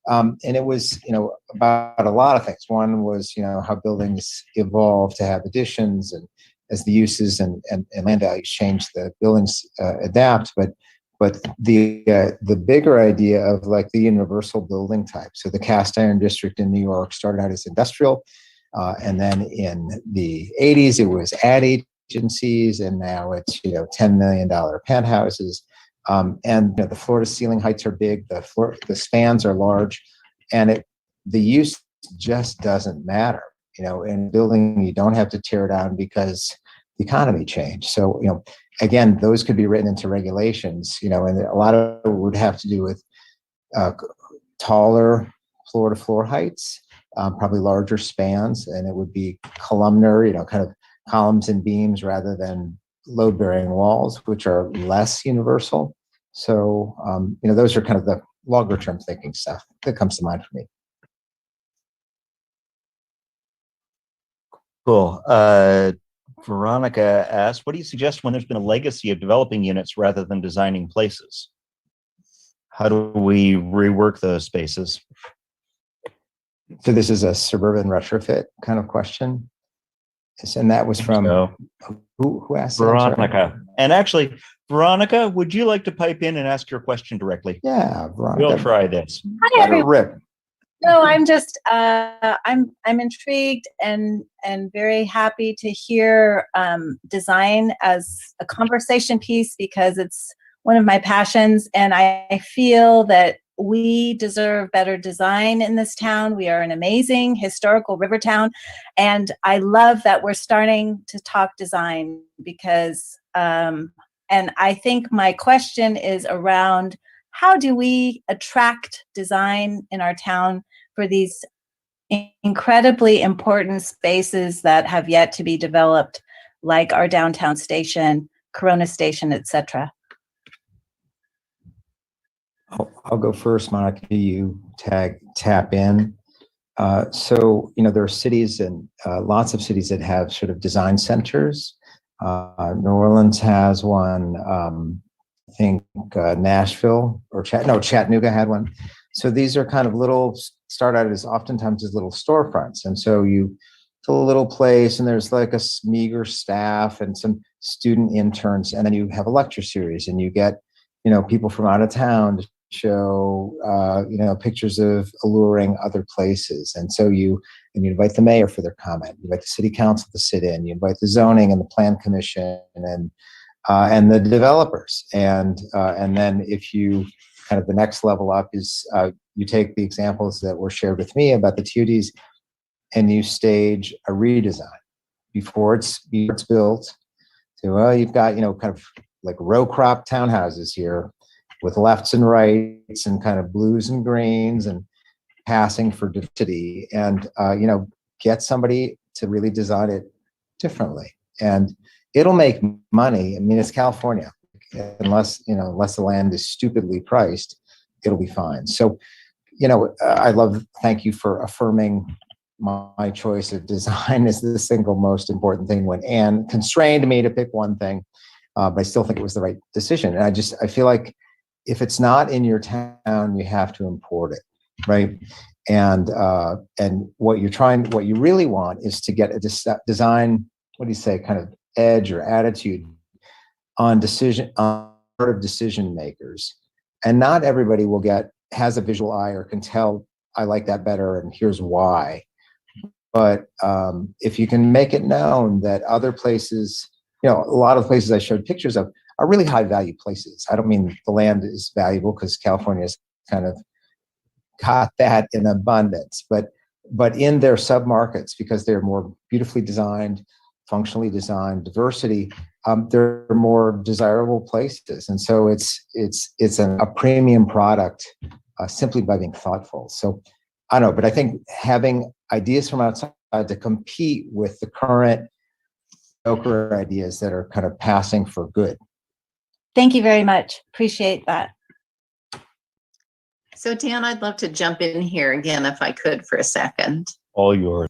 And it was, about a lot of things. One was, how buildings evolve to have additions, and as the uses and land values change, the buildings adapt. But the bigger idea of like the universal building type. So the cast iron district in New York started out as industrial, and then in the 80s it was ad agencies, and now it's $10 million penthouses. And the floor to ceiling heights are big, the spans are large, and the use just doesn't matter. In building, you don't have to tear down because the economy changed. So, again, those could be written into regulations, and a lot of it would have to do with taller floor to floor heights, probably larger spans, and it would be columnar, kind of columns and beams rather than load bearing walls, which are less universal. So, those are kind of the longer term thinking stuff that comes to mind for me. Cool. Veronica asked, what do you suggest when there's been a legacy of developing units rather than designing places? How do we rework those spaces? So this is a suburban retrofit kind of question. And that was from who asked that? Veronica. And actually, Veronica, would you like to pipe in and ask your question directly? Yeah, Veronica. We'll try this. Hi, everyone. Rip. No, I'm just I'm intrigued and very happy to hear design as a conversation piece, because it's one of my passions, and I feel that we deserve better design in this town. We are an amazing historical river town, and I love that we're starting to talk design, because and I think my question is around, how do we attract design in our town for these incredibly important spaces that have yet to be developed, like our downtown station, Corona Station, etc.? I'll go first, Monica. You tap in. So, there are cities and lots of cities that have sort of design centers. New Orleans has one. I think Nashville or Chattanooga had one. So these are kind of start out as oftentimes as little storefronts. And so it's a little place, and there's like a meager staff and some student interns, and then you have a lecture series, and you get, people from out of town to show, pictures of alluring other places. And so you invite the mayor for their comment, you invite the city council to sit in, you invite the zoning and the plan commission and the developers. And then if you kind of the next level up is you take the examples that were shared with me about the TODs, and you stage a redesign before it's built. So you've got, kind of like row crop townhouses here with lefts and rights and kind of blues and greens and passing for diversity, and get somebody to really design it differently. And it'll make money. I mean, it's California. Unless the land is stupidly priced, it'll be fine. So, thank you for affirming my choice of design as the single most important thing when Ann constrained me to pick one thing, but I still think it was the right decision. And I feel like if it's not in your town, you have to import it, right? And what you really want is to get a design, what do you say, kind of edge or attitude on part of decision makers. And not everybody has a visual eye or can tell, I like that better and here's why. But if you can make it known that other places, a lot of the places I showed pictures of are really high value places. I don't mean the land is valuable, because California's kind of got that in abundance, but in their submarkets, because they're more beautifully designed, functionally designed, diversity, they're more desirable places. And so it's a premium product simply by being thoughtful. So I don't know, but I think having ideas from outside to compete with the current mediocre ideas that are kind of passing for good. Thank you very much. Appreciate that. So Dan, I'd love to jump in here again if I could for a second. All yours.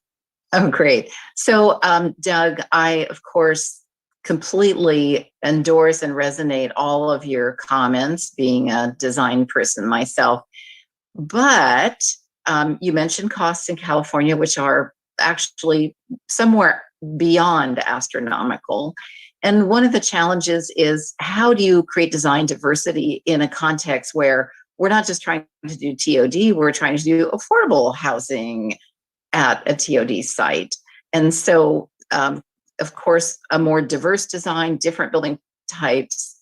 Oh, great. So Doug, I, of course, completely endorse and resonate all of your comments, being a design person myself. But you mentioned costs in California, which are actually somewhere beyond astronomical. And one of the challenges is, how do you create design diversity in a context where we're not just trying to do TOD, we're trying to do affordable housing at a TOD site. And so, of course, a more diverse design, different building types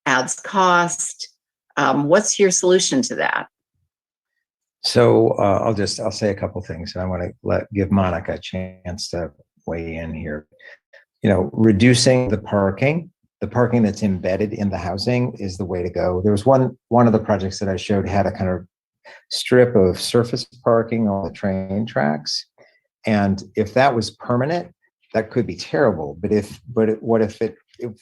adds cost. What's your solution to that? So I'll say a couple things, and I want to give Monica a chance to weigh in here. Reducing the parking that's embedded in the housing is the way to go. There was one of the projects that I showed had a kind of strip of surface parking on the train tracks, and if that was permanent, that could be terrible. But what if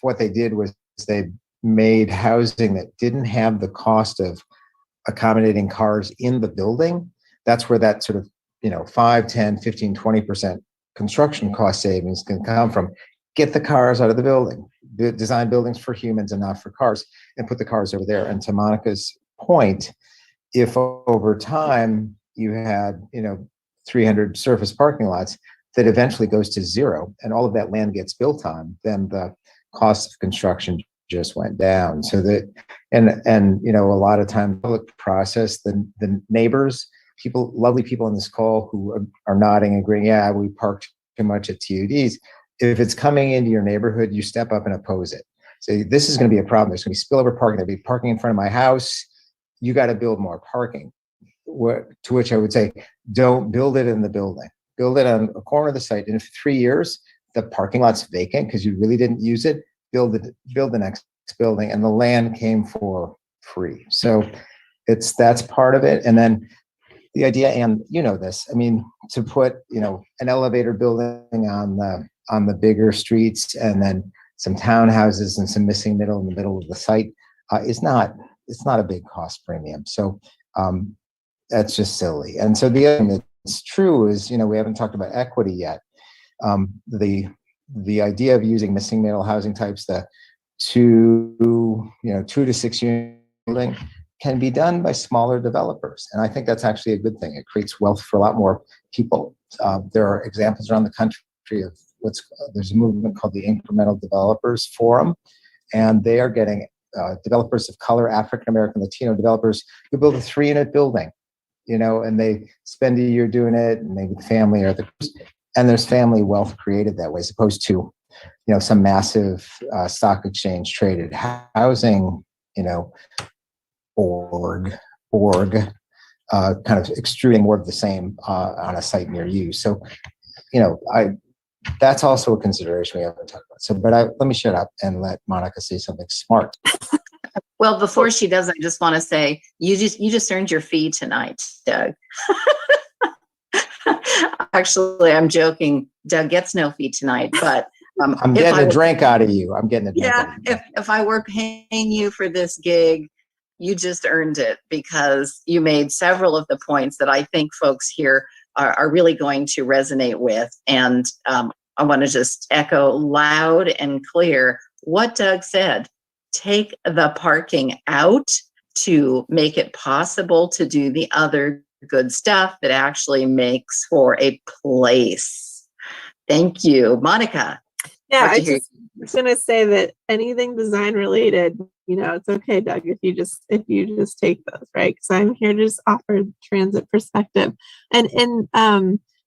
what they did was they made housing that didn't have the cost of accommodating cars in the building? That's where that sort of 5, 10, 15, 20% construction cost savings can come from. Get the cars out of the building, design buildings for humans and not for cars, and put the cars over there. And to Monica's point, if over time you had 300 surface parking lots that eventually goes to zero and all of that land gets built on, then the cost of construction just went down. So that, and a lot of times public process, the neighbors, lovely people on this call who are nodding and agreeing, yeah, we parked too much at TODs. If it's coming into your neighborhood, you step up and oppose it. So this is going to be a problem. There's going to be spillover parking. There'll be parking in front of my house. You got to build more parking. To which I would say, don't build it in the building. Build it on a corner of the site. And if 3 years, the parking lot's vacant because you really didn't use it, build the next building, and the land came for free. So that's part of it. And then the idea, and this, I mean, to put an elevator building on the bigger streets and then some townhouses and some missing middle in the middle of the site it's not a big cost premium. So that's just silly. And so the other thing that's true is, we haven't talked about equity yet. The idea of using missing middle housing types, the 2 to 6 unit building, can be done by smaller developers. And I think that's actually a good thing. It creates wealth for a lot more people. There are examples around the country of there's a movement called the Incremental Developers Forum, and they are getting developers of color, African American, Latino developers who build a 3-unit building, and they spend a year doing it, and maybe the family and there's family wealth created that way, as opposed to, some massive stock exchange traded housing, org, kind of extruding more of the same on a site near you. So, that's also a consideration we haven't talked about. So, but let me shut up and let Monica say something smart. Well, before she does, I just want to say, you just earned your fee tonight, Doug. Actually, I'm joking. Doug gets no fee tonight, but I'm getting a drink out of you. I'm getting a drink. Yeah, if I were paying you for this gig, you just earned it, because you made several of the points that I think folks here are really going to resonate with. And I want to just echo loud and clear what Doug said. Take the parking out to make it possible to do the other good stuff that actually makes for a place. Thank you, Monica. Yeah, I just was going to say that anything design related, it's okay, Doug, if you just take those, right? Because I'm here to just offer transit perspective, and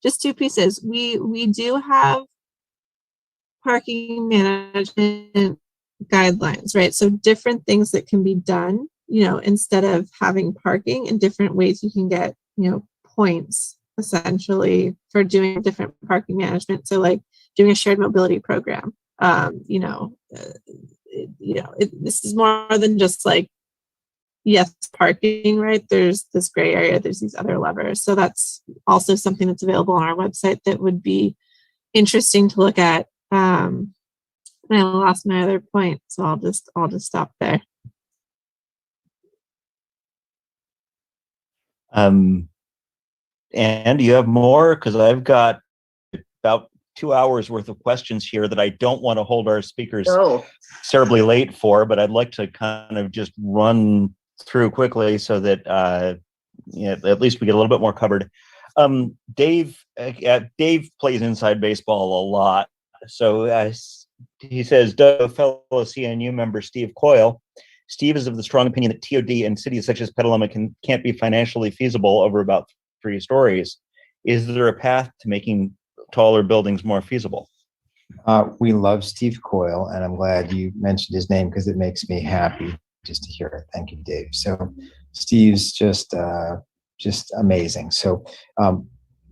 just 2 pieces. We do have parking management guidelines, right? So different things that can be done, instead of having parking, and different ways you can get, points essentially for doing different parking management. So like doing a shared mobility program, this is more than just like, yes, parking, right? There's this gray area, there's these other levers. So that's also something that's available on our website that would be interesting to look at. And I lost my other point, so I'll just stop there. And do you have more? Because I've got about 2 hours worth of questions here that I don't want to hold our speakers terribly late for, but I'd like to kind of just run through quickly so that at least we get a little bit more covered. Dave plays inside baseball a lot. So he says, Doug, fellow CNU member Steve Coyle. Steve is of the strong opinion that TOD in cities such as Petaluma can't be financially feasible over about 3 stories. Is there a path to making taller buildings more feasible? We love Steve Coyle, and I'm glad you mentioned his name because it makes me happy just to hear it. Thank you, Dave. So Steve's just amazing. So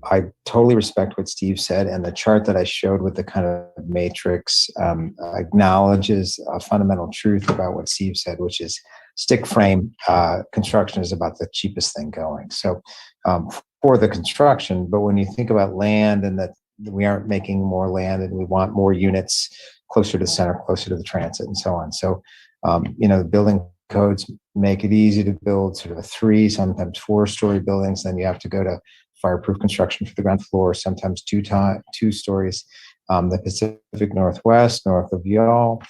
I totally respect what Steve said, and the chart that I showed with the kind of matrix acknowledges a fundamental truth about what Steve said, which is stick frame construction is about the cheapest thing going. So for the construction, but when you think about land and that we aren't making more land and we want more units closer to the center, closer to the transit and so on. So, the building codes make it easy to build sort of a 3, sometimes 4-story buildings. Then you have to go to fireproof construction for the ground floor, sometimes 2 stories. The Pacific Northwest, north of y'all,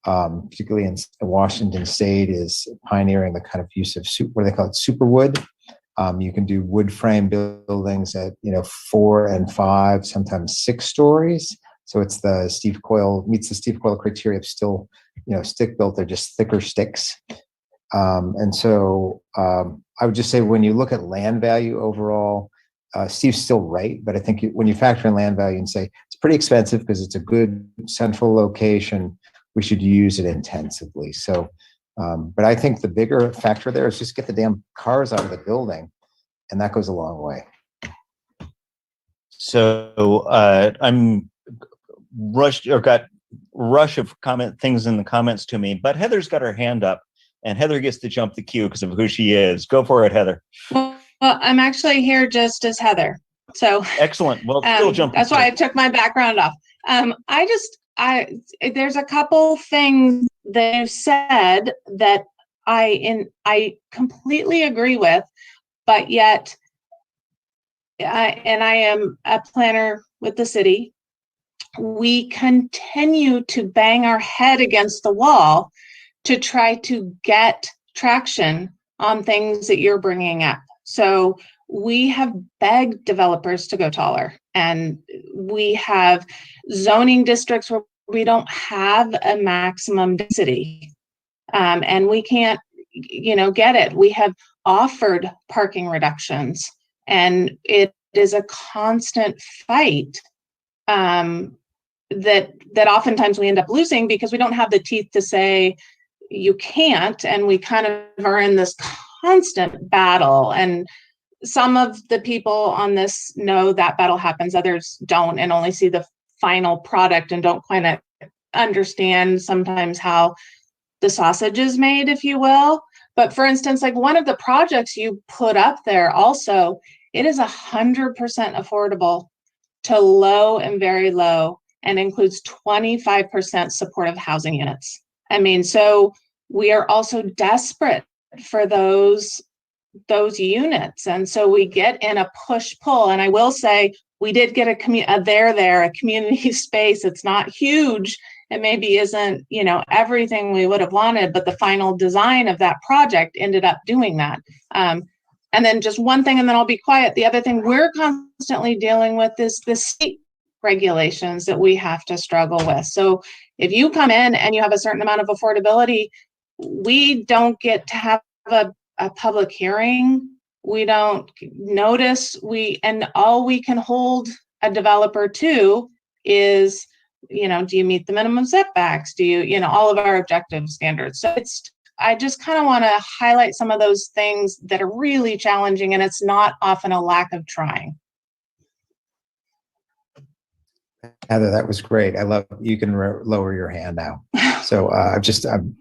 particularly in Washington State, is pioneering the kind of use of what they call it superwood. You can do wood frame buildings at 4 and 5, sometimes 6 stories. So it's meets the Steve Coyle criteria of still stick built. They're just thicker sticks. And so I would just say when you look at land value overall, Steve's still right, but I think when you factor in land value and say it's pretty expensive because it's a good central location, we should use it intensively. So, but I think the bigger factor there is just get the damn cars out of the building, and that goes a long way. So I'm got rush of things in the comments to me, but Heather's got her hand up, and Heather gets to jump the queue because of who she is. Go for it, Heather. Well, I'm actually here just as Heather. So excellent. Well, still jump. That's why I took my background off. There's a couple things that you said that I completely agree with, but yet, I am a planner with the city. We continue to bang our head against the wall to try to get traction on things that you're bringing up. So we have begged developers to go taller, and we have zoning districts where we don't have a maximum density, and we can't, get it. We have offered parking reductions, and it is a constant fight that oftentimes we end up losing because we don't have the teeth to say you can't, and we kind of are in this constant battle. And some of the people on this know that battle happens, others don't, and only see the final product and don't quite understand sometimes how the sausage is made, if you will. But for instance, like one of the projects you put up there also, it is 100% affordable to low and very low, and includes 25% supportive housing units. I mean, so we are also desperate for those units. And so we get in a push-pull. And I will say, we did get a community space. It's not huge. It maybe isn't, everything we would have wanted, but the final design of that project ended up doing that. And then just one thing, and then I'll be quiet. The other thing we're constantly dealing with is the state regulations that we have to struggle with. So if you come in and you have a certain amount of affordability, we don't get to have a public hearing. We don't notice, and all we can hold a developer to is, do you meet the minimum setbacks? Do you, all of our objective standards. So I just kind of want to highlight some of those things that are really challenging, and it's not often a lack of trying. Heather, that was great. I love, you can lower your hand now. So I'm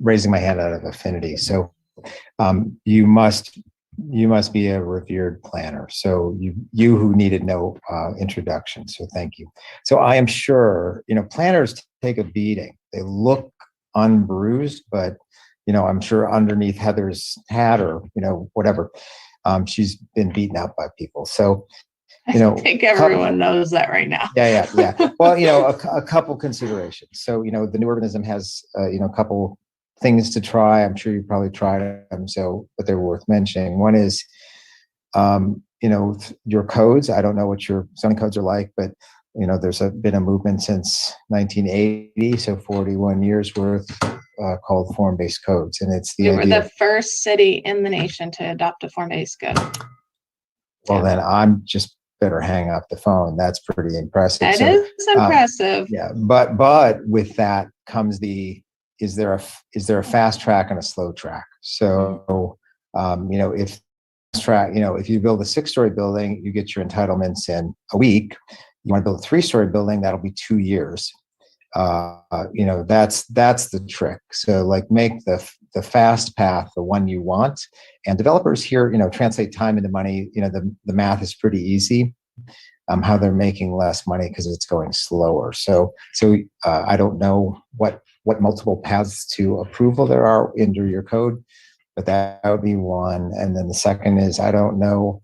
raising my hand out of affinity. So you must be a revered planner. So you who needed no introduction. So thank you. So I am sure, planners take a beating. They look unbruised, but, I'm sure underneath Heather's hat or, whatever, she's been beaten up by people. So, I think everyone knows that right now. Yeah. Well, a couple considerations. So, the new urbanism has, a couple things to try. I'm sure you probably tried them, but they're worth mentioning. One is, your codes. I don't know what your zoning codes are like, but there's been a movement since 1980, so 41 years worth, called form-based codes, and it's We were the first city in the nation to adopt a form-based code. Well, then I'm just better hang up the phone. That's pretty impressive. That is impressive. Yeah, but with that comes is there a fast track and a slow track? So, if you build a 6-story building, you get your entitlements in a week. You want to build a 3-story building, that'll be 2 years. That's the trick. So like make the fast path the one you want, and developers here, translate time into money. The math is pretty easy. How they're making less money because it's going slower. So I don't know what multiple paths to approval there are under your code, but that would be one. And then the second is, I don't know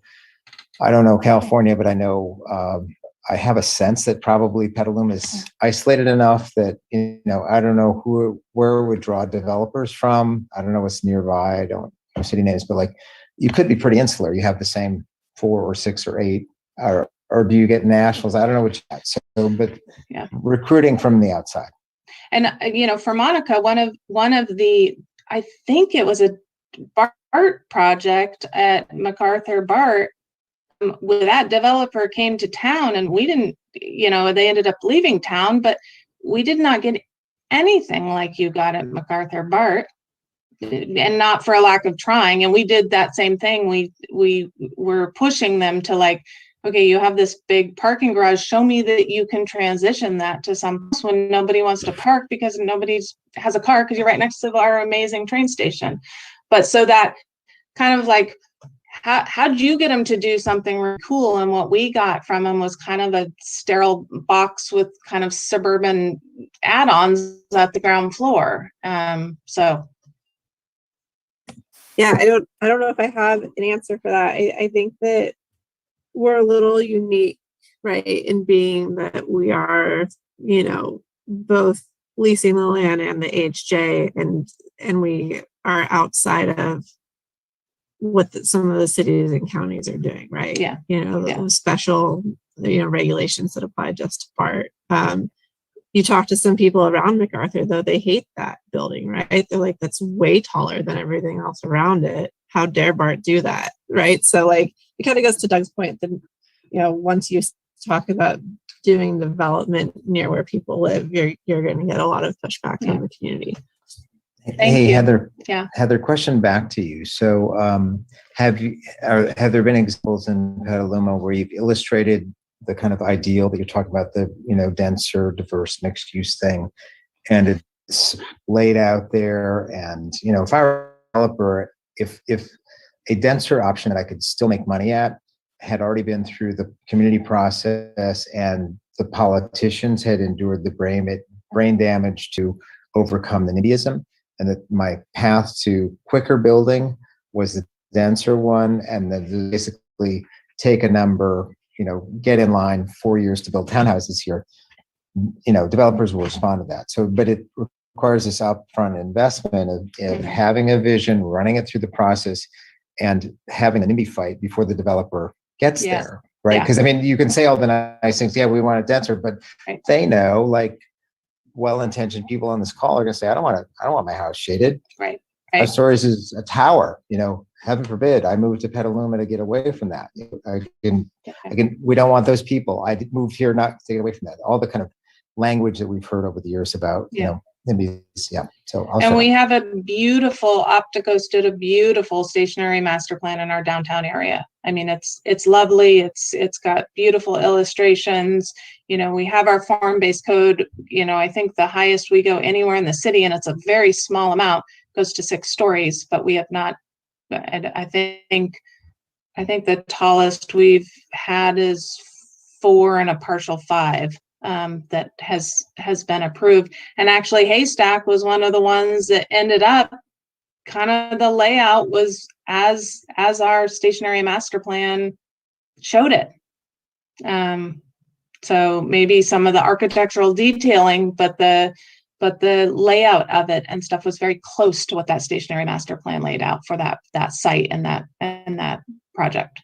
California, but I know, I have a sense that probably Petaluma is isolated enough that, I don't know where it would draw developers from. I don't know what's nearby. I don't know city names, but like you could be pretty insular. You have the same 4 or 6 or 8, or do you get nationals? I don't know what you got. So, but yeah, recruiting from the outside. And, for Monica, one of the, I think it was a BART project at MacArthur BART, where that developer came to town, and we didn't, they ended up leaving town, but we did not get anything like you got at MacArthur BART, and not for a lack of trying. And we did that same thing. We were pushing them to like, okay, you have this big parking garage. Show me that you can transition that to some place when nobody wants to park because nobody has a car because you're right next to our amazing train station. But so that kind of like, how did you get them to do something really cool? And what we got from them was kind of a sterile box with kind of suburban add-ons at the ground floor. So. Yeah, I don't know if I have an answer for that. I think that we're a little unique, right, in being that we are, both leasing the land and the HJ, and we are outside of what some of the cities and counties are doing, right? Yeah. The special, regulations that apply just to BART. You talk to some people around MacArthur, though, they hate that building, right? They're like, that's way taller than everything else around it. How dare BART do that, right? So like, it kind of goes to Doug's point that, once you talk about doing development near where people live, you're going to get a lot of pushback from the community. Hey, you. Heather. Yeah. Heather, question back to you. So, have there been examples in Petaluma where you've illustrated the kind of ideal that you're talking about, the denser, diverse, mixed use thing, and it's laid out there? And if I were a developer, if a denser option that I could still make money at had already been through the community process and the politicians had endured the brain damage to overcome the NIMBYism, and that my path to quicker building was the denser one, and then basically take a number, get in line 4 years to build townhouses here, developers will respond to that. So, but it requires this upfront investment of having a vision, running it through the process, and having a NIMBY fight before the developer gets there, right? Because you can say all the nice things, we want it denser, but they know, like, well-intentioned people on this call are going to say, I don't want my house shaded. Right. Our stories is a tower, heaven forbid I moved to Petaluma to get away from that. We don't want those people. I moved here not to get away from that. All the kind of language that we've heard over the years about, So we have a beautiful, Opticos did a beautiful stationary master plan in our downtown area. It's lovely. It's got beautiful illustrations. We have our form-based code. I think the highest we go anywhere in the city, and it's a very small amount, goes to 6 stories, but we have not, and I think the tallest we've had is 4 and a partial 5 that has been approved. And actually Haystack was one of the ones that ended up kind of, the layout was as our stationary master plan showed it. So maybe some of the architectural detailing, but the layout of it and stuff was very close to what that stationary master plan laid out for that site and that project.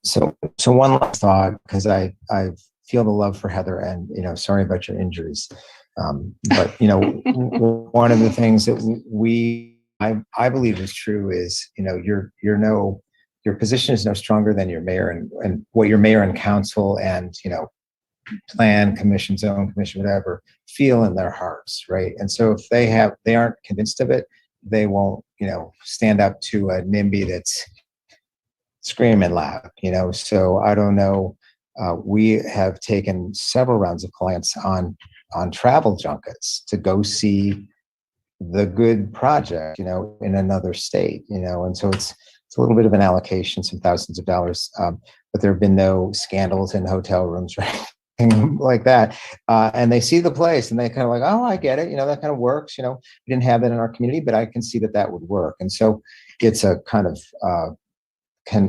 So one last thought, because I feel the love for Heather, and sorry about your injuries, but one of the things that I believe is true is your position is no stronger than your mayor and what your mayor and council and plan commission, zone commission, whatever, feel in their hearts, right? And so if they aren't convinced of it, they won't stand up to a NIMBY that's screaming loud, so I don't know. We have taken several rounds of clients on travel junkets to go see the good project, in another state, and so it's a little bit of an allocation, some thousands of dollars, but there have been no scandals in hotel rooms, right? Like that, and they see the place and they kind of like, oh, I get it, that kind of works. We didn't have that in our community, but I can see that would work. And so it's a kind of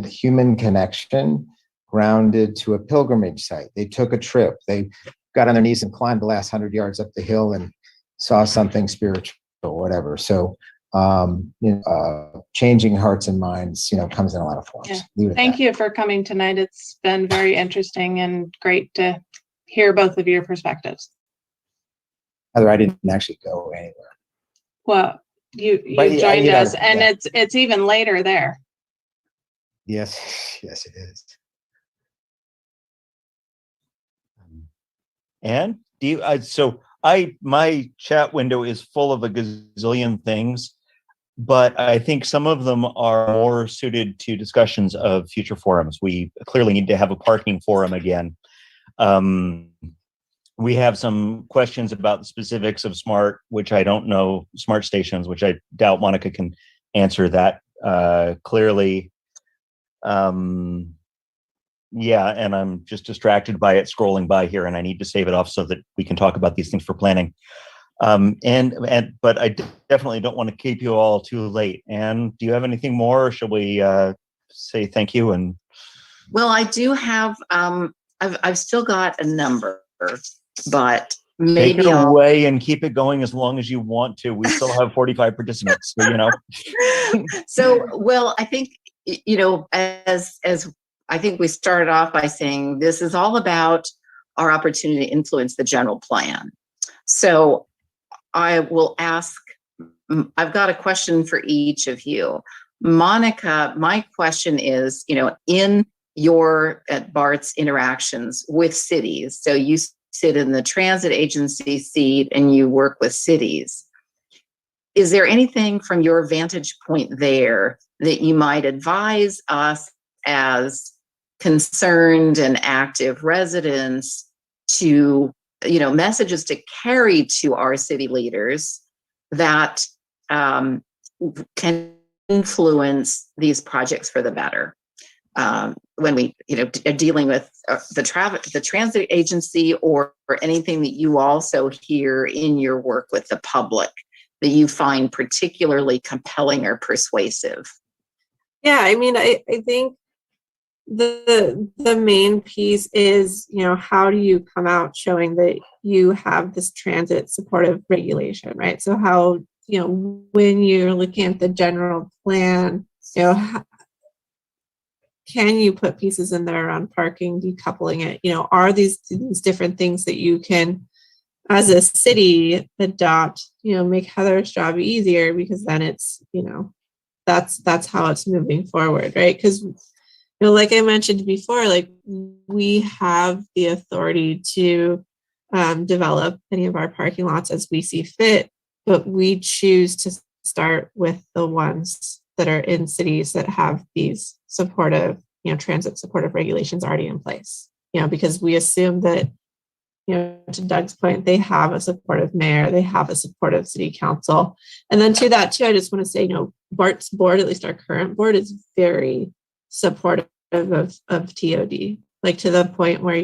human connection grounded to a pilgrimage site. They took a trip, they got on their knees and climbed the last 100 yards up the hill and saw something spiritual or whatever. So changing hearts and minds, comes in a lot of forms. Yeah. Thank you for coming tonight. It's been very interesting and great to hear both of your perspectives. Heather, I didn't actually go anywhere. Well, you joined us, and it's even later there. Yes, it is. And my chat window is full of a gazillion things, but I think some of them are more suited to discussions of future forums. We clearly need to have a parking forum again. We have some questions about the specifics of smart, which I don't know, smart stations, which I doubt Monica can answer that clearly. Yeah, and I'm just distracted by it scrolling by here, and I need to save it off so that we can talk about these things for planning. But I definitely don't want to keep you all too late. And do you have anything more, or shall we say thank you? And well, I do have. I've still got a number, but maybe take it away and keep it going as long as you want to. We still have 45 participants, so So, well, I think as I think we started off by saying this is all about our opportunity to influence the general plan. So I will ask, I've got a question for each of you. Monica, my question is, in your at BART's interactions with cities, so you sit in the transit agency seat and you work with cities. Is there anything from your vantage point there that you might advise us as concerned and active residents to, messages to carry to our city leaders that can influence these projects for the better? When we, are dealing with the transit agency or anything that you also hear in your work with the public that you find particularly compelling or persuasive? Yeah, I mean, I think the main piece is, how do you come out showing that you have this transit supportive regulation, right? So how, when you're looking at the general plan, can you put pieces in there around parking, decoupling it? Are these different things that you can, as a city, adopt, make Heather's job easier, because then it's, that's how it's moving forward, right? Because, like I mentioned before, like we have the authority to develop any of our parking lots as we see fit, but we choose to start with the ones that are in cities that have these supportive, transit supportive regulations already in place, because we assume that, to Doug's point, they have a supportive mayor, they have a supportive city council. And then to that too, I just want to say, BART's board, at least our current board, is very supportive of TOD, like to the point where,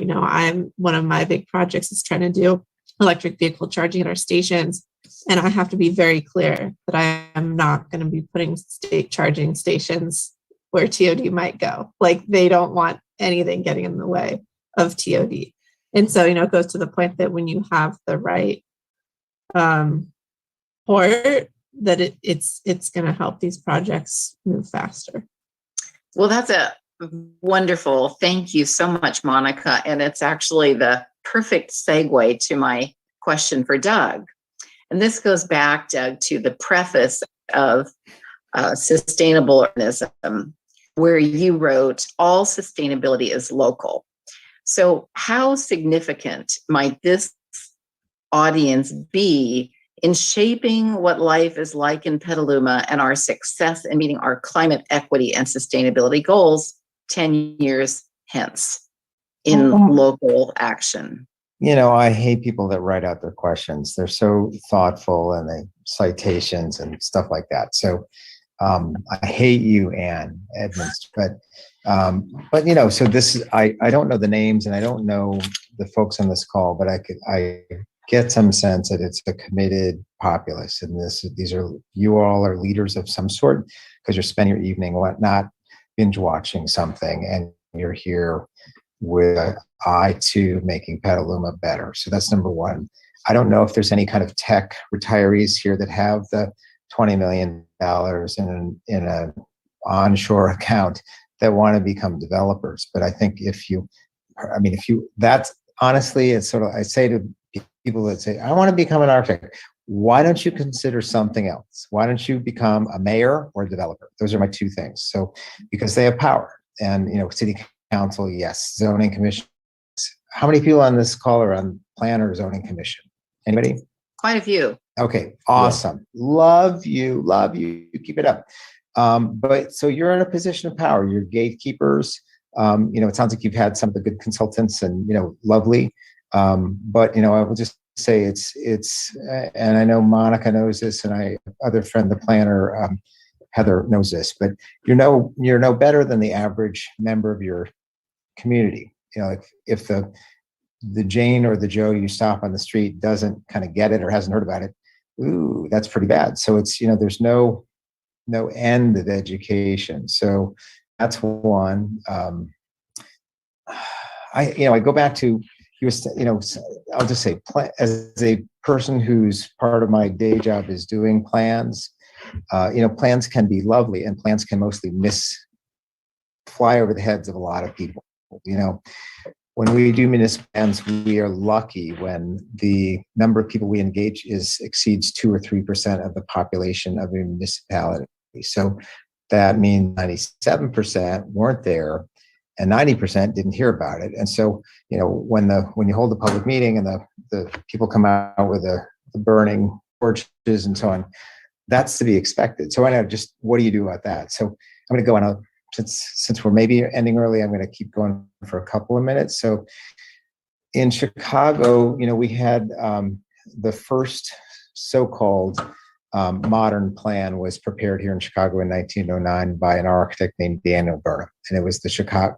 one of my big projects is trying to do electric vehicle charging at our stations. And I have to be very clear that I am not going to be putting state charging stations where TOD might go. Like, they don't want anything getting in the way of TOD. And so, it goes to the point that when you have the right support, that it's going to help these projects move faster. Well, that's a wonderful. Thank you so much, Monica. And it's actually the perfect segue to my question for Doug. And this goes back, Doug, to the preface of Sustainable Urbanism, where you wrote, all sustainability is local. So how significant might this audience be in shaping what life is like in Petaluma and our success in meeting our climate equity and sustainability goals 10 years hence in local action? I hate people that write out their questions. They're so thoughtful and they citations and stuff like that. So I hate you, Ann Edminster, but so this is, I don't know the names and I don't know the folks on this call, but I get some sense that it's a committed populace, and you all are leaders of some sort, because you're spending your evening not binge watching something, and you're here with an eye to making Petaluma better. So that's number one. I don't know if there's any kind of tech retirees here that have the $20 million in an onshore account that want to become developers. But I think that's honestly, it's sort of, I say to people that say, I want to become an architect. Why don't you consider something else? Why don't you become a mayor or a developer? Those are my two things. So, because they have power, and, city council, yes, zoning commission. How many people on this call are on plan or zoning commission? Anybody? Quite a few. Okay, awesome. Yeah. Love you. Keep it up. But so you're in a position of power. You're gatekeepers. It sounds like you've had some of the good consultants, and lovely. But I will just say it's, and I know Monica knows this, and other friend, the planner, Heather, knows this. But you're no better than the average member of your community. If the Jane or the Joe you stop on the street doesn't kind of get it or hasn't heard about it, ooh, that's pretty bad. So it's, there's no end of education. So that's one. I go back to, I'll just say, as a person whose part of my day job is doing plans, plans can be lovely, and plans can mostly fly over the heads of a lot of people. When we do municipal plans, we are lucky when the number of people we engage exceeds 2 or 3% of the population of a municipality. So that means 97% weren't there, and 90% didn't hear about it. And so, when you hold a public meeting and the people come out with the burning torches and so on, that's to be expected. So I know, just what do you do about that? So I'm going to go on since we're maybe ending early, I'm going to keep going for a couple of minutes. So in Chicago, we had the first so-called modern plan was prepared here in Chicago in 1909 by an architect named Daniel Burnham. And it was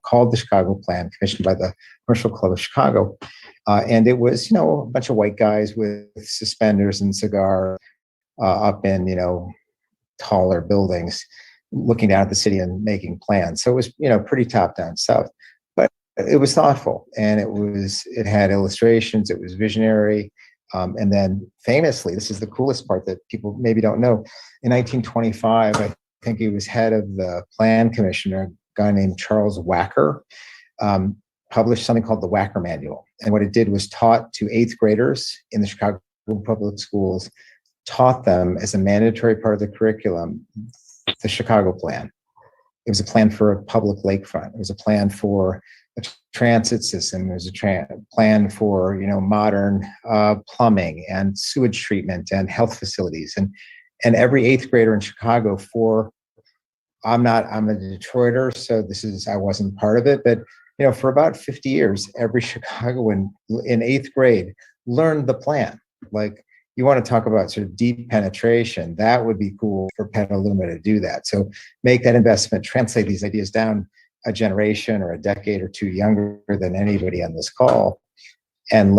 called the Chicago Plan, commissioned by the Commercial Club of Chicago. And it was, a bunch of white guys with suspenders and cigars up in, taller buildings, looking down at the city and making plans. So it was, pretty top-down stuff, but it was thoughtful, and it had illustrations. It was visionary. And then famously, this is the coolest part that people maybe don't know. In 1925, I think he was head of the plan commissioner, a guy named Charles Wacker, published something called the Wacker Manual. And what it did was taught to 8th graders in the Chicago public schools, taught them as a mandatory part of the curriculum, the Chicago Plan. It was a plan for a public lakefront. It was a plan for a transit system. There was a plan for modern plumbing and sewage treatment and health facilities. And every 8th grader in Chicago I'm a Detroiter, so I wasn't part of it, but for about 50 years, every Chicagoan in 8th grade learned the plan. Like, you want to talk about sort of deep penetration, that would be cool for Petaluma to do that. So make that investment, translate these ideas down a generation or a decade or two younger than anybody on this call, and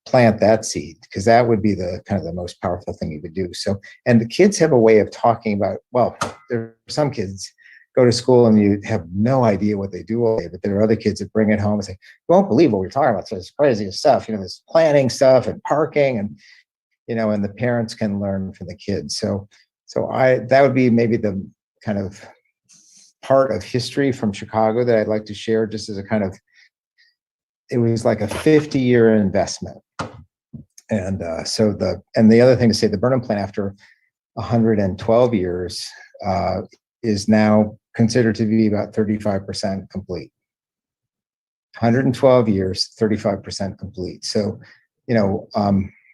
plant that seed, because that would be the kind of the most powerful thing you could do. So, and the kids have a way of talking about, well, there are some kids go to school and you have no idea what they do all day, but there are other kids that bring it home and say, you won't believe what we're talking about. So it's crazy stuff, this planning stuff and parking, and and the parents can learn from the kids. So that would be maybe the kind of part of history from Chicago that I'd like to share, just as a kind of, it was like a 50-year investment. And the other thing to say, the Burnham plan, after 112 years, is now considered to be about 35% complete. 112 years, 35% complete. So,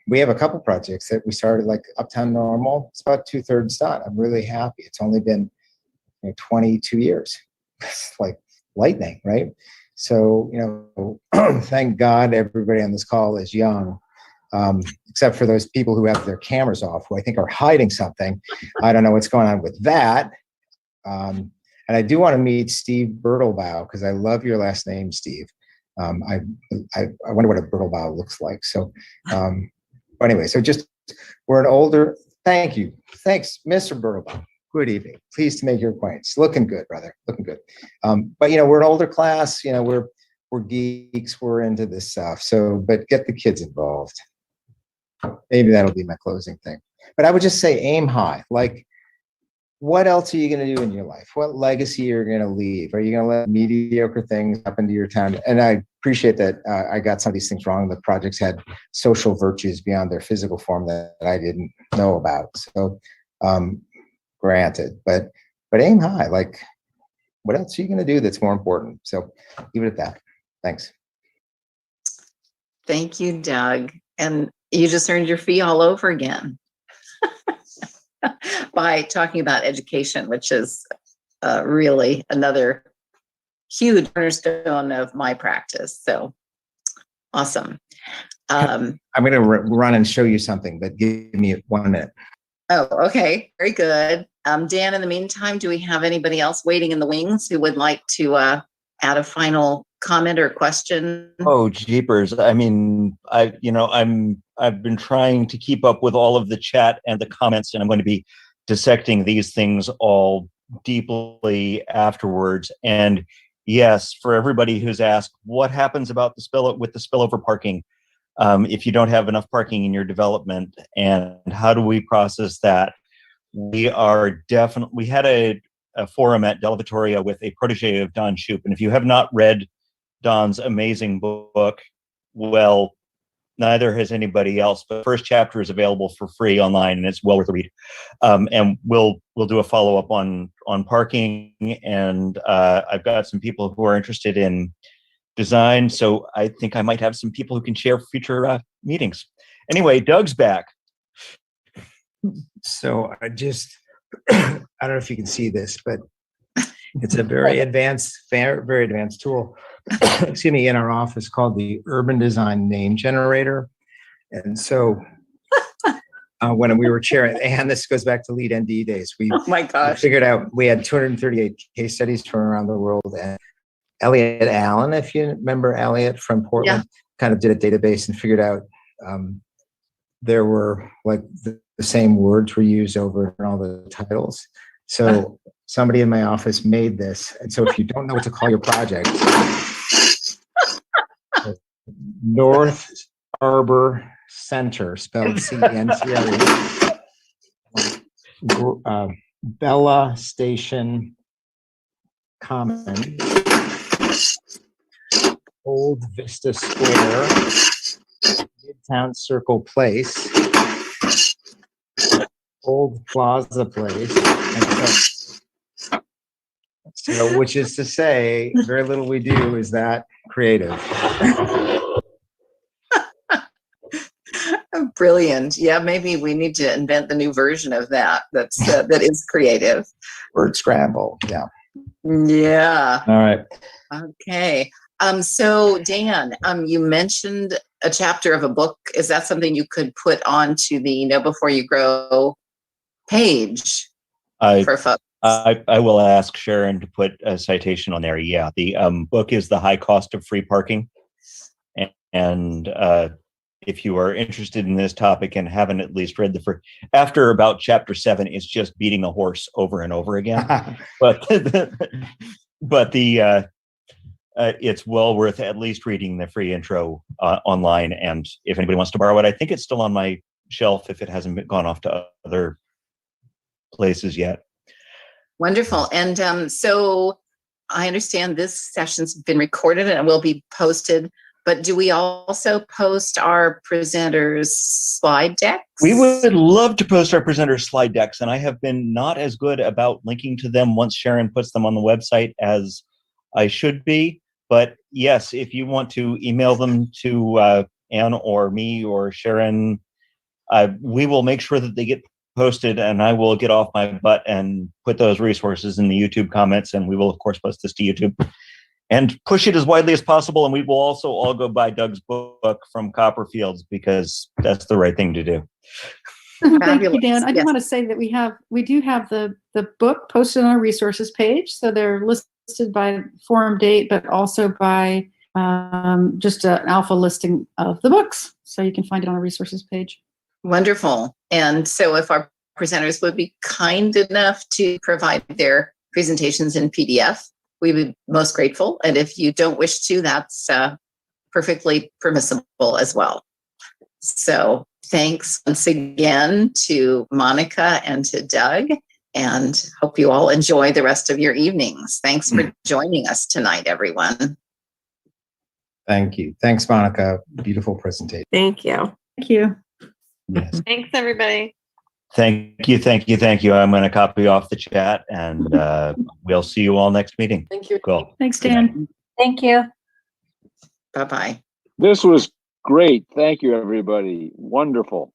we have a couple projects that we started, like Uptown Normal. It's about 2/3 done. I'm really happy. It's only been 22 years. It's like lightning, right? So, thank God everybody on this call is young, except for those people who have their cameras off, who I think are hiding something. I don't know what's going on with that. And I do want to meet Steve Bertelbaugh, because I love your last name, Steve. I wonder what a Bertelbaugh looks like. So, anyway, so we're an older, thank you. Thanks, Mr. Bertelbaugh. Good evening. Pleased to make your acquaintance. Looking good, brother. Looking good. But we're an older class. We're geeks. We're into this stuff. So, but get the kids involved. Maybe that'll be my closing thing. But I would just say, aim high. Like, what else are you going to do in your life? What legacy are you going to leave? Are you going to let mediocre things happen to your town? And I appreciate that I got some of these things wrong. The projects had social virtues beyond their physical form that I didn't know about. So, granted, but aim high. Like, what else are you going to do that's more important? So leave it at that. Thanks. Thank you, Doug. And you just earned your fee all over again by talking about education, which is really another huge cornerstone of my practice. So awesome. I'm going to run and show you something, but give me 1 minute. Oh, okay. Very good. Dan, in the meantime, do we have anybody else waiting in the wings who would like to add a final comment or question? Oh, jeepers. I mean, I've been trying to keep up with all of the chat and the comments, and I'm going to be dissecting these things all deeply afterwards. And yes, for everybody who's asked, what happens about the spillover parking if you don't have enough parking in your development, and how do we process that? We had a forum at Della Vittoria with a protege of Don Shoup, and if you have not read Don's amazing book, well, neither has anybody else, but the first chapter is available for free online, and it's well worth a read. And we'll do a follow-up on parking, and I've got some people who are interested in design, so I think I might have some people who can share future meetings. Anyway, Doug's back. So I don't know if you can see this, but it's a very advanced tool, excuse me, in our office called the Urban Design Name Generator. And so when we were chairing, and this goes back to Lead ND days, we figured out we had 238 case studies from around the world, and Elliot Allen, if you remember Elliot from Portland, kind of did a database and figured out there were like the same words were used over in all the titles. So somebody in my office made this. And so if you don't know what to call your project, North Arbor Center, spelled CENTRE, Bella Station Common, Old Vista Square, Midtown Circle Place, Old Plaza Place, and so which is to say, very little we do is that creative. Brilliant. Yeah, maybe we need to invent the new version of that. That is creative. Word scramble. Yeah. Yeah. All right. Okay. So Dan, you mentioned a chapter of a book. Is that something you could put onto the Know Before You Grow page for folks? I will ask Sharon to put a citation on there. Yeah, the book is The High Cost of Free Parking. And if you are interested in this topic and haven't at least read the first, after about chapter 7, it's just beating a horse over and over again. but it's well worth at least reading the free intro online. And if anybody wants to borrow it, I think it's still on my shelf if it hasn't gone off to other places yet. Wonderful. And so I understand this session's been recorded and it will be posted, but do we also post our presenters' slide decks? We would love to post our presenters' slide decks, and I have been not as good about linking to them once Sharon puts them on the website as I should be. But yes, if you want to email them to Ann or me or Sharon, we will make sure that they get posted, and I will get off my butt and put those resources in the YouTube comments, and we will of course post this to YouTube and push it as widely as possible. And we will also all go buy Doug's book from Copperfields because that's the right thing to do. Thank you, Dan. I do want to say that we do have the book posted on our resources page. So they're listed by forum date, but also by just an alpha listing of the books. So you can find it on our resources page. Wonderful. And so if our presenters would be kind enough to provide their presentations in PDF, we would be most grateful. And if you don't wish to, that's perfectly permissible as well. So thanks once again to Monica and to Doug, and hope you all enjoy the rest of your evenings. Thanks for joining us tonight, everyone. Thank you. Thanks, Monica. Beautiful presentation. Thank you. Thank you. Yes. Thanks, everybody. Thank you. I'm going to copy off the chat, and we'll see you all next meeting. Thank you. Cool. Thanks, Dan. Thank you. Bye-bye. This was great. Thank you, everybody. Wonderful.